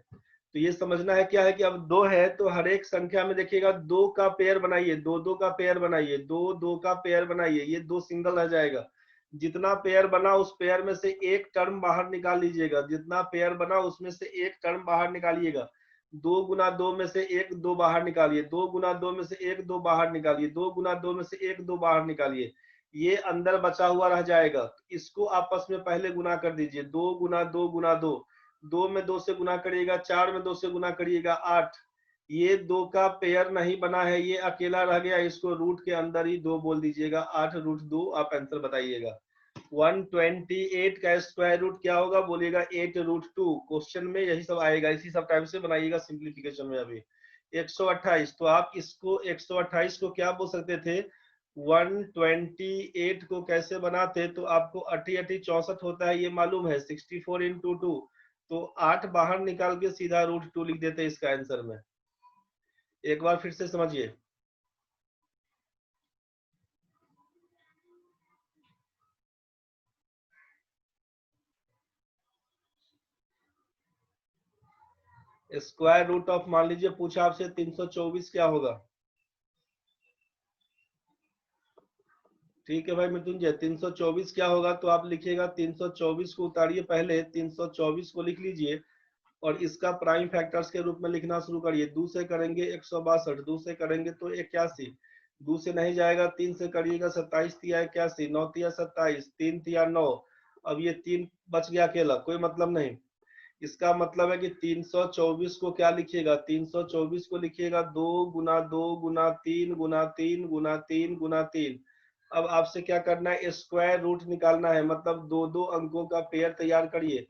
Speaker 1: तो ये समझना है क्या है कि अब 2 है तो हर एक संख्या में देखिएगा 2 का पेयर बनाइए, 2 का पेयर बनाइए, 2 का पेयर बनाइए, ये 2 सिंगल रह जाएगा। जितना पेयर बना उस पेयर में से एक टर्म बाहर निकाल लीजिएगा, जितना पेयर बना उसमें से एक टर्म बाहर निकालिएगा। 2 गुना 2 में से एक 2 बाहर निकालिए, 2 गुना 2 में से एक 2 बाहर निकालिए, 2 गुना 2 में से एक 2 बाहर निकालिए, ये अंदर बचा हुआ रह जाएगा। इसको आपस में पहले गुना कर दीजिए, 2 गुना 2 गुना 2, 2 में 2 से गुना करिएगा, 4 में 2 से गुना करिएगा 8। ये 2 का पेयर नहीं बना है, ये अकेला रह गया, इसको रूट के अंदर ही 2 बोल दीजिएगा, 8 रूट 2 आप आंसर बताइएगा। 128 का स्क्वायर रूट क्या होगा बोलिएगा 8 रूट 2। क्वेश्चन में यही सब आएगा, इसी सब टाइप से बनाइएगा सिंप्लीफिकेशन में। अभी 128, तो आप इसको 128 को क्या बोल सकते थे, 128 को कैसे बनाते, तो आपको 88 64 होता है ये मालूम है, 64 इंटू 2, तो 8 बाहर निकाल के सीधा रूट 2 लिख देते इसका आंसर में। एक बार फिर से समझिए, स्क्वायर रूट ऑफ मान लीजिए पूछा आपसे 324 क्या होगा। ठीक है भाई मृत्युंजय, 324 क्या होगा, तो आप लिखिएगा 324 को उतारिए, पहले 324 को लिख लीजिए और इसका प्राइम फैक्टर्स के रूप में लिखना शुरू करिए। 2 से करेंगे 162, 2 से करेंगे तो 81, 2 से नहीं जाएगा, 3 से करिएगा 27 तिया 81, 9 तिया 27, 3 तिया 9, अब ये 3 बच गया अकेला, कोई मतलब नहीं। इसका मतलब है कि 324 को क्या लिखिएगा, 324 को लिखिएगा 2 गुना 2 गुना 3 गुना 3 गुना 3 गुना 3। अब आपसे क्या करना है, स्क्वायर रूट निकालना है, मतलब 2 अंकों का पेयर तैयार करिए।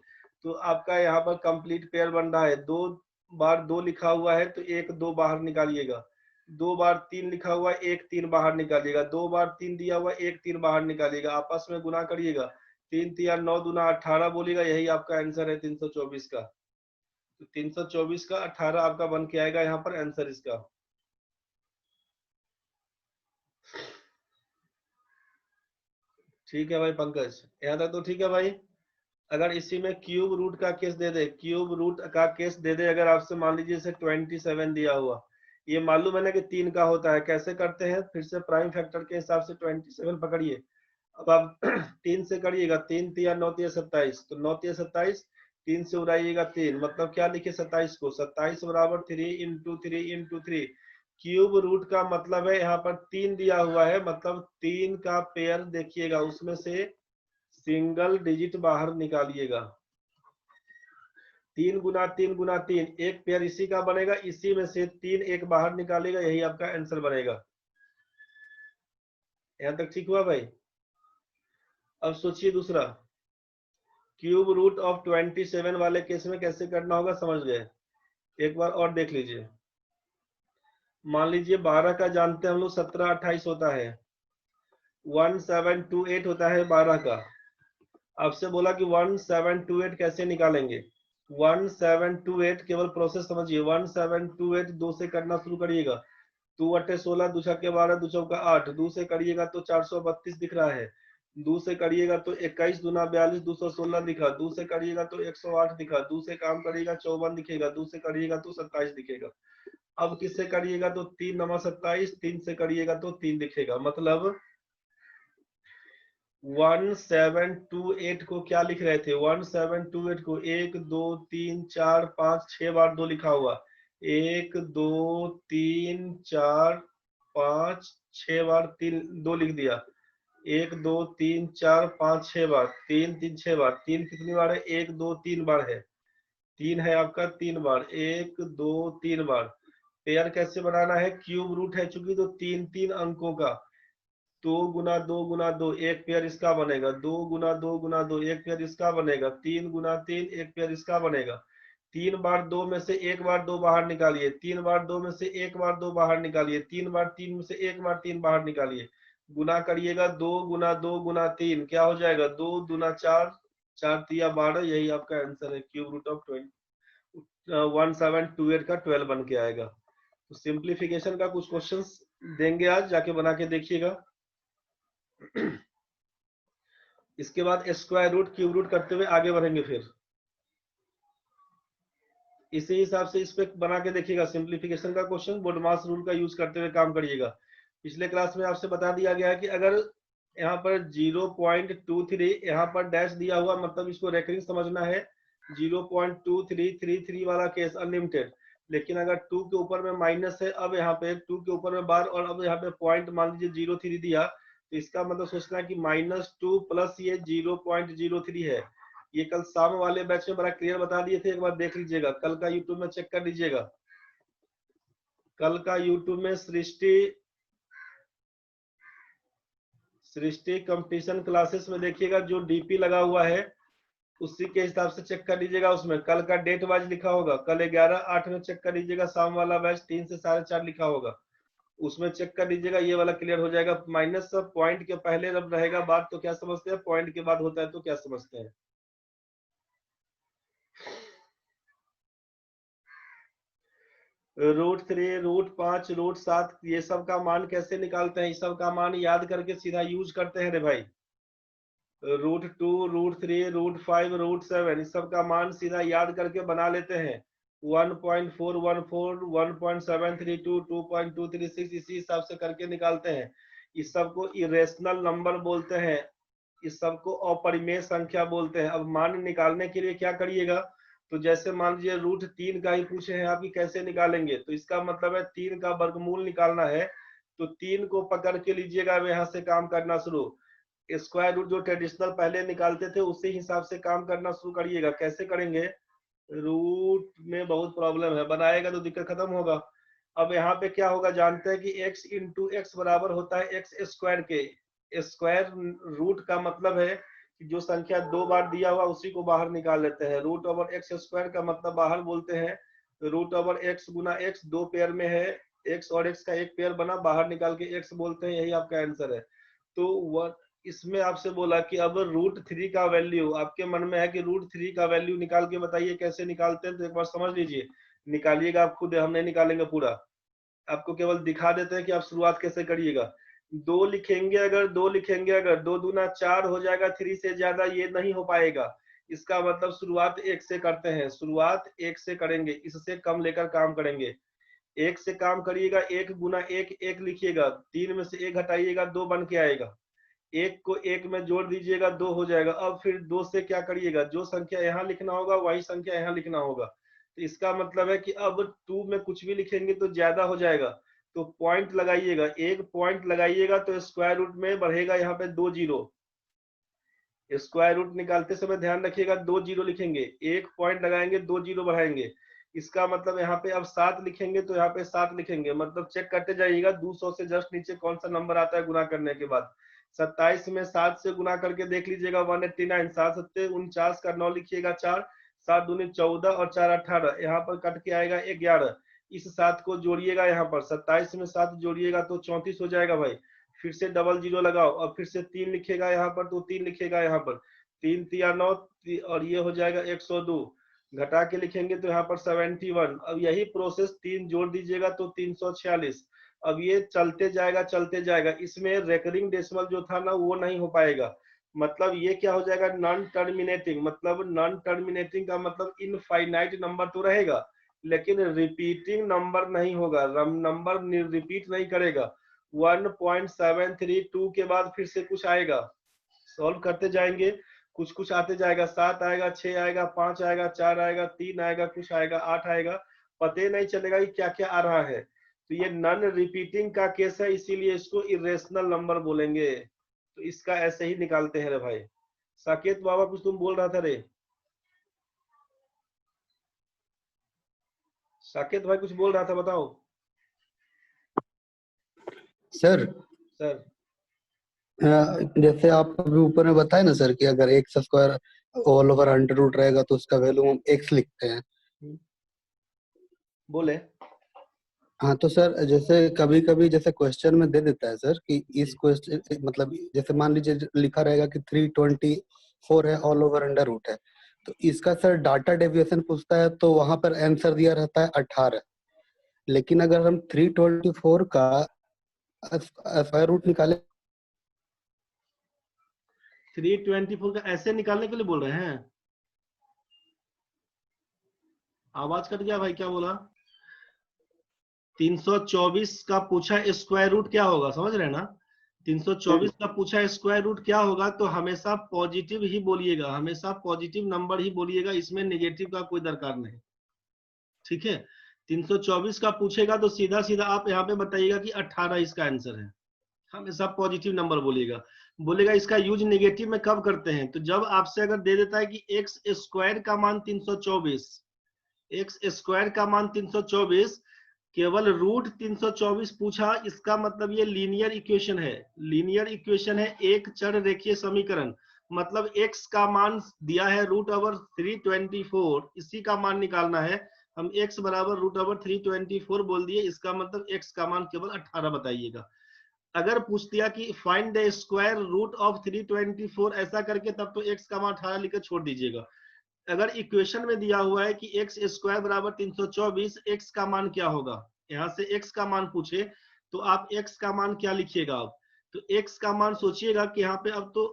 Speaker 1: तो आपका यहाँ पर कंप्लीट पेयर बन रहा है, 2 बार 2 लिखा हुआ है तो 1 2 बाहर निकालिएगा, 2 बार 3 लिखा हुआ है 1 3 बाहर निकालिएगा, 2 बार 3 दिया हुआ है 1 3 बाहर निकालिएगा, आपस में गुना करिएगा, 3 तिया 9 दूना 18 बोलिएगा, यही आपका आंसर है 324 का। तो 324 का 18 आपका बन के आएगा यहाँ पर आंसर इसका। ठीक है भाई पंकज, यहाँ तक तो ठीक है भाई। अगर इसी में क्यूब रूट का केस दे दे, क्यूब रूट का केस दे दे, अगर आपसे मान लीजिए इसे 27 दिया हुआ, ये मालूम है ना कि 3 का होता है, कैसे करते हैं, फिर से प्राइम फैक्टर के हिसाब से 27 पकड़िए। अब आप 3 से करिएगा, 3 तिया 9 तिया 27, तो 9 तिया 27, 3 से उड़ाइएगा 3, मतलब क्या लिखे 27 को, 27 बराबर 3 इंटू 3 इंटू 3। क्यूब रूट का मतलब है यहाँ पर 3 दिया हुआ है, मतलब 3 का पेयर देखिएगा, उसमें से सिंगल डिजिट बाहर निकालिएगा। 3 गुना 3 गुना 3, एक पेयर इसी का बनेगा, इसी में से 3 एक बाहर निकालेगा, यही आपका आंसर बनेगा। यहाँ तक ठीक हुआ भाई। अब सोचिए दूसरा, क्यूब रूट ऑफ 27 वाले केस में कैसे करना होगा, समझ गए। एक बार और देख लीजिए, मान लीजिए 12 का जानते हैं हम लोग 17 28 होता है, 1728 होता है 12 का। आपसे बोला कि 1728 कैसे निकालेंगे, 1728 केवल प्रोसेस समझिए, 1728 2 से करना शुरू करिएगा, 2 अट्ठे 16, 2 छक्के 12, 2 चौका 8, 2 से करिएगा तो 432 दिख रहा है, 2 से करिएगा तो 21 दूना 42, 216 दिखा, 2 से करिएगा तो 108 दिखा, 2 से काम करिएगा 54 दिखेगा, 2 से करिएगा तो 27 दिखेगा। अब किससे करिएगा तो 3 नमा 27, 3 से करिएगा तो 3 दिखेगा, मतलब 1728 को क्या लिख रहे थे, 1728 को 1 2 3 4 5 6 बार 2 लिखा हुआ, 1 2 3 4 5 6 बार 3 2 लिख दिया, 1 2 3 4 5 6 बार, 3 3 6 बार, 3 कितनी बार है, 1 2 3 बार है, 3 है आपका 3 बार, 1 2 3 बार। पेयर कैसे बनाना है, क्यूब रूट है चूंकि, तो 3 3 अंकों का, 2 गुना 2 गुना 2, एक पेयर इसका बनेगा, 2 गुना 2 गुना 2, एक पेयर इसका बनेगा, 3 गुना 3, एक पेयर इसका बनेगा, 3 बार 2 में से 1 बार 2 बाहर निकालिए, 3 बार 2 में से 1 बार 2 बाहर निकालिए, 3 बार 3 में से 1 बार 3 बाहर निकालिए, गुना करिएगा 2 गुना 2 गुना 3 क्या हो जाएगा 2 दूना 4, 4 तिया 12, यही आपका आंसर है। क्यूब रूट ऑफ 1728 का 12 बन के आएगा। तो सिंप्लीफिकेशन का कुछ क्वेश्चंस देंगे आज, जाके बना के देखिएगा। इसके बाद स्क्वायर रूट क्यूब रूट करते हुए आगे बढ़ेंगे। फिर इसी हिसाब से इस पे बना के देखिएगा सिंप्लीफिकेशन का क्वेश्चन, बोडमास रूल का यूज करते हुए काम करिएगा। पिछले क्लास में आपसे बता दिया गया है कि अगर यहाँ पर 0.23 यहाँ पर डैश दिया हुआ, मतलब इसको रेकरिंग समझना है। 0.2333 वाला केस अनलिमिटेड, लेकिन अगर 2 के ऊपर में माइनस है, अब यहाँ पे 2 के ऊपर में बार, और अब यहाँ पे पॉइंट मान लीजिए 0.3 दिया, तो इसका मतलब सोचना है कि -2 प्लस ये 0.03 है। ये कल शाम वाले बैच में बड़ा क्लियर बता दिए थे, एक बार देख लीजिएगा, कल का यूट्यूब में चेक कर लीजिएगा। कल का यूट्यूब में सृष्टि कंपटीशन क्लासेस में देखिएगा, जो डीपी लगा हुआ है उसी के हिसाब से चेक कर लीजिएगा। उसमें कल का डेट वाइज लिखा होगा, कल 11/8 में चेक कर लीजिएगा, शाम वाला बैच 3 से 4:30 लिखा होगा, उसमें चेक कर लीजिएगा, ये वाला क्लियर हो जाएगा। माइनस सब पॉइंट के पहले जब रहेगा बात तो क्या समझते हैं, पॉइंट के बाद होता है तो क्या समझते हैं। √3, √5, √7 ये सब का मान कैसे निकालते हैं, इस सब का मान याद करके सीधा यूज करते हैं रे भाई। √2, √3, √5, √7 इस सब का मान सीधा याद करके बना लेते हैं। 1.414, 1.732, 2.236 इसी हिसाब से करके निकालते हैं। इस सब को इरेशनल नंबर बोलते हैं, इस सब को अपरिमेय संख्या बोलते हैं। अब मान निकालने के लिए क्या करिएगा, तो जैसे मान लीजिए √3 का ही पूछे हैं आप कि कैसे निकालेंगे, तो इसका मतलब है 3 का वर्गमूल निकालना है, तो 3 को पकड़ के लीजिएगा, अब यहाँ से काम करना शुरू। स्क्वायर रूट जो ट्रेडिशनल पहले निकालते थे उसी हिसाब से काम करना शुरू करिएगा। कैसे करेंगे, रूट में बहुत प्रॉब्लम है, बनाएगा तो दिक्कत खत्म होगा। अब यहाँ पे क्या होगा, जानते हैं कि x इंटू एक्स बराबर होता है x स्क्वायर के। स्क्वायर रूट का मतलब है कि जो संख्या 2 बार दिया हुआ उसी को बाहर निकाल लेते हैं। रूट ओवर एक्स स्क्वायर का मतलब बाहर बोलते हैं रूट ओवर एक्स गुना एक्स, 2 पेयर में है, x और x का एक पेयर बना, बाहर निकाल के x बोलते हैं, यही आपका आंसर है। तो इसमें आपसे बोला कि अब √3 का वैल्यू आपके मन में है कि √3 का वैल्यू निकाल के बताइए कैसे निकालते हैं, तो एक बार समझ लीजिए, निकालिएगा आप खुद, हम नहीं निकालेंगे पूरा, आपको केवल दिखा देते हैं कि आप शुरुआत कैसे करिएगा। 2 लिखेंगे अगर 2 दूना 4 हो जाएगा, 3 से ज्यादा ये नहीं हो पाएगा। इसका मतलब शुरुआत 1 से करते हैं, शुरुआत 1 से करेंगे, इससे कम लेकर काम करेंगे। 1 से काम करिएगा, 1 गुना 1 1 लिखिएगा, 3 में से 1 हटाइएगा, 2 बन के आएगा, 1 को 1 में जोड़ दीजिएगा, 2 हो जाएगा। अब फिर 2 से क्या करिएगा, जो संख्या यहाँ लिखना होगा वही संख्या यहाँ लिखना होगा। तो इसका मतलब है कि अब 2 में कुछ भी लिखेंगे तो ज्यादा हो जाएगा, तो पॉइंट लगाइएगा, 1 पॉइंट लगाइएगा, तो स्क्वायर रूट में बढ़ेगा यहाँ पे 2 जीरो। स्क्वायर रूट निकालते समय ध्यान रखिएगा 2 जीरो लिखेंगे, 1 पॉइंट लगाएंगे, 2 जीरो बढ़ाएंगे। इसका मतलब यहाँ पे अब 7 लिखेंगे तो यहाँ पे 7 लिखेंगे, मतलब चेक करते जाइएगा 200 से जस्ट नीचे कौन सा नंबर आता है गुना करने के बाद। 27 में 7 से गुना करके देख लीजिएगा 189, 7 7 49 का 9 लिखिएगा 4, 7 दूनी 14 और 4 18, यहाँ पर कट के आएगा 11। इस 7 को जोड़िएगा, यहाँ पर 27 में 7 जोड़िएगा तो 34 हो जाएगा भाई। फिर से डबल जीरो लगाओ, और फिर से 3 लिखेगा यहाँ पर तो 3 लिखेगा यहाँ पर, 3 तिया 9 और ये हो जाएगा 102, घटा के लिखेंगे तो यहाँ पर 71। अब यही प्रोसेस 3 जोड़ दीजिएगा तो 346। अब ये चलते जाएगा, इसमें रेकरिंग डेसिमल जो था ना वो नहीं हो पाएगा, मतलब ये क्या हो जाएगा, नॉन टर्मिनेटिंग। मतलब नॉन टर्मिनेटिंग का मतलब इनफाइनाइट नंबर तो रहेगा लेकिन रिपीटिंग नंबर नहीं होगा, नंबर रिपीट नहीं करेगा। 1.732 के बाद फिर से कुछ आएगा, सॉल्व करते जाएंगे, कुछ कुछ आते जाएगा, 7 आएगा, 6 आएगा, 5 आएगा, 4 आएगा, 3 आएगा, कुछ आएगा, 8 आएगा, पते नहीं चलेगा कि क्या क्या आ रहा है। तो ये नॉन रिपीटिंग का केस है, इसीलिए इसको इरेशनल नंबर बोलेंगे। तो इसका ऐसे ही निकालते हैं रे भाई। साकेत बाबा कुछ तुम बोल रहा था रे, साकेत भाई कुछ बोल रहा था, बताओ।
Speaker 2: सर
Speaker 1: सर
Speaker 2: जैसे आप अभी ऊपर में बताए ना सर कि अगर X square all over under root रहेगा तो उसका वैल्यू हम एक्स लिखते हैं,
Speaker 1: बोले।
Speaker 3: हाँ तो सर जैसे कभी कभी जैसे क्वेश्चन में दे देता है सर कि इस क्वेश्चन मतलब जैसे मान लीजिए लिखा रहेगा कि 324 है ऑल ओवर अंडर रूट है, तो इसका सर डाटा डेविएशन पूछता है तो वहां पर आंसर दिया रहता है 18। लेकिन अगर हम 324 का स्क्वायर रूट निकाले
Speaker 1: 324 का ऐसे निकालने के लिए बोल रहे हैं? आवाज कट गया भाई, क्या बोला? 324 का पूछा स्क्वायर रूट क्या होगा, समझ रहे हैं ना? 324 का पूछा स्क्वायर रूट क्या होगा, तो हमेशा पॉजिटिव ही बोलिएगा, हमेशा पॉजिटिव नंबर ही बोलिएगा, इसमें नेगेटिव का कोई दरकार नहीं। ठीक है, 324 का पूछेगा तो सीधा सीधा आप यहाँ पे बताइएगा कि 18 इसका आंसर है, हमेशा पॉजिटिव नंबर बोलिएगा। बोलेगा इसका यूज नेगेटिव में कब करते हैं, तो जब आपसे अगर दे देता है कि एक्स स्क्वायर का मान 324, एक्स स्क्वायर का मान 324, केवल रूट 324 पूछा, इसका मतलब ये लीनियर इक्वेशन है। लीनियर इक्वेशन है, एक चर रेखीय समीकरण, मतलब x का मान दिया है रूट ओवर 324, इसी का मान निकालना है। हम x बराबर रूट ओवर 324 बोल दिए, इसका मतलब x का मान केवल 18 बताइएगा। अगर पूछ दिया कि find the square root of 324 ऐसा करके, तब तो x का मान 18 लिखकर छोड़ दीजिएगा। अगर इक्वेशन में दिया हुआ है कि एक्स स्क्वायर बराबर 324, एक्स का मान क्या होगा, यहाँ से एक्स का मान पूछे तो आप एक्स का मान क्या लिखिएगा आप, तो एक्स का मान सोचिएगा कि यहाँ पे अब तो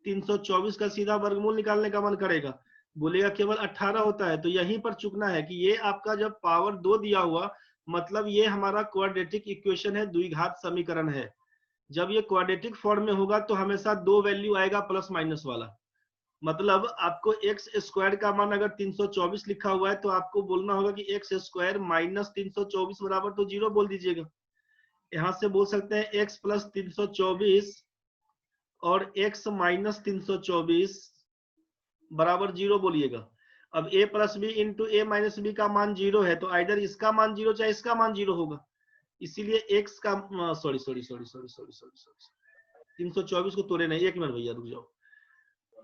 Speaker 1: 324 का सीधा वर्गमूल निकालने का मन करेगा, बोलेगा केवल 18 होता है, तो यहीं पर चुकना है कि ये आपका जब पावर 2 दिया हुआ, मतलब ये हमारा क्वाड्रेटिक इक्वेशन है, द्विघात समीकरण है। जब ये क्वाड्रेटिक फॉर्म में होगा तो हमेशा दो वैल्यू आएगा प्लस माइनस वाला, मतलब आपको एक्स स्क्वायर का मान अगर 324 लिखा हुआ है तो आपको बोलना होगा कि एक्स स्क्वायर माइनस 324 बराबर तो 0 बोल दीजिएगा। यहां से बोल सकते हैं एक्स प्लस 324 और एक्स माइनस 324 बराबर 0 बोलिएगा। अब a plus B into A minus B का मान 0 है, तो आइदर इसका मान 0 चाहे इसका मान 0 होगा, इसीलिए x का सॉरी 324 को तोड़े नहीं, 1 मिनट भैया रुक जाओ।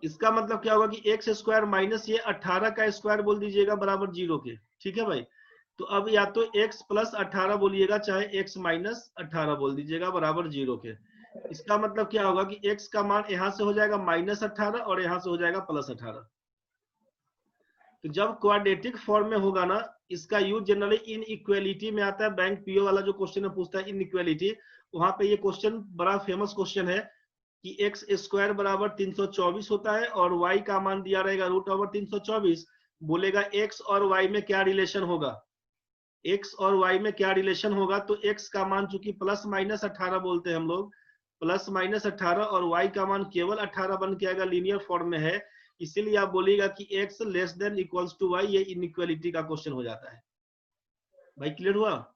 Speaker 1: इसका मतलब क्या होगा कि एक्स स्क्वायर माइनस ये 18 का स्क्वायर बोल दीजिएगा बराबर 0 के। ठीक है भाई, तो अब या तो x प्लस 18 बोलिएगा, चाहे x माइनस 18 बोल दीजिएगा बराबर 0 के। इसका मतलब क्या होगा कि x का मान यहां से हो जाएगा माइनस 18 और यहां से हो जाएगा प्लस 18। तो जब क्वाड्रेटिक फॉर्म में होगा ना, इसका यूज जनरली इन इक्वेलिटी में आता है। बैंक पीओ वाला जो क्वेश्चन पूछता है इन इक्वेलिटी, वहां पे ये क्वेश्चन बड़ा फेमस क्वेश्चन है कि एक्स स्क्वायर बराबर 324 होता है और y का मान दिया रहेगा रूट ओवर 324। बोलेगा x और y में क्या रिलेशन होगा, x और y में क्या रिलेशन होगा, तो x का मान चूंकि प्लस माइनस 18 बोलते हैं हम लोग, प्लस माइनस 18 और y का मान केवल 18 बन के आएगा, लीनियर फॉर्म में है, इसीलिए आप बोलिएगा कि x less than equals to y, ये इनइक्वालिटी का क्वेश्चन हो जाता है। भाई क्लियर हुआ?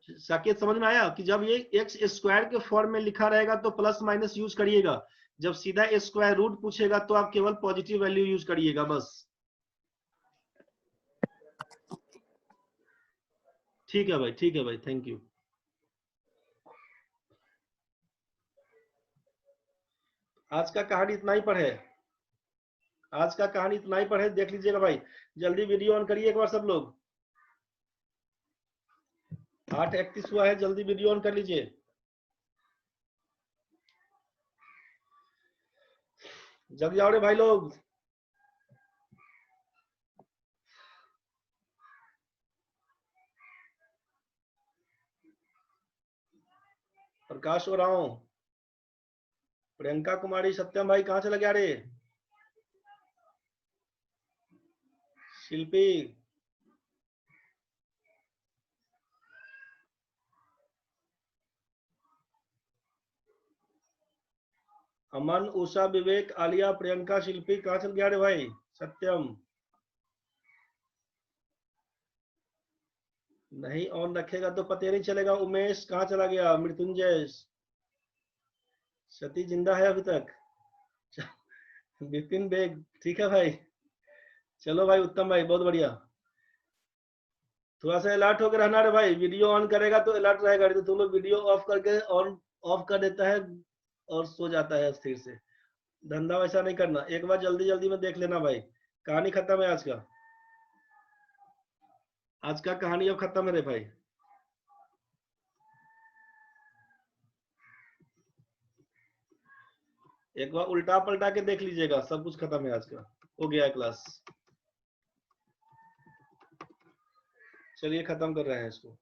Speaker 1: साकेत समझ में आया कि जब ये एक्स स्क्वायर के फॉर्म में लिखा रहेगा तो प्लस माइनस यूज करिएगा, जब सीधा स्क्वायर रूट पूछेगा तो आप केवल पॉजिटिव वैल्यू यूज करिएगा बस। ठीक है भाई, ठीक है भाई, थैंक यू। आज का कहानी इतना ही पढ़े, आज का कहानी इतना ही पढ़े, देख लीजिएगा भाई। जल्दी वीडियो ऑन करिए एक बार सब लोग, 8:31 हुआ है, जल्दी वीडियो ऑन कर लीजिए। जल्दी आओ रे भाई लोग। प्रकाश हो रहा हूं, प्रियंका कुमारी, सत्यम भाई कहां चला गया रे? शिल्पी, अमन, उषा, विवेक, आलिया, प्रियंका, शिल्पी कहां चल गया रे भाई? सत्यम नहीं ऑन रखेगा तो पता नहीं चलेगा। उमेश कहां चला गया? मृत्युंजय, सती जिंदा है अभी तक? विपिन बेग, ठीक है भाई, चलो भाई, उत्तम भाई, बहुत बढ़िया। थोड़ा सा अलर्ट होकर रहना रे भाई, वीडियो ऑन करेगा तो अलर्ट रहेगा, तो तुम लोग वीडियो ऑफ करके ऑन ऑफ कर देता है और सो जाता है स्थिर से। धंधा वैसा नहीं करना, एक बार जल्दी जल्दी में देख लेना भाई। कहानी खत्म है आज का, आज का कहानी अब खत्म है रे भाई। एक बार उल्टा पलटा के देख लीजिएगा, सब कुछ खत्म है आज का, हो गया है क्लास। चलिए खत्म कर रहे हैं इसको।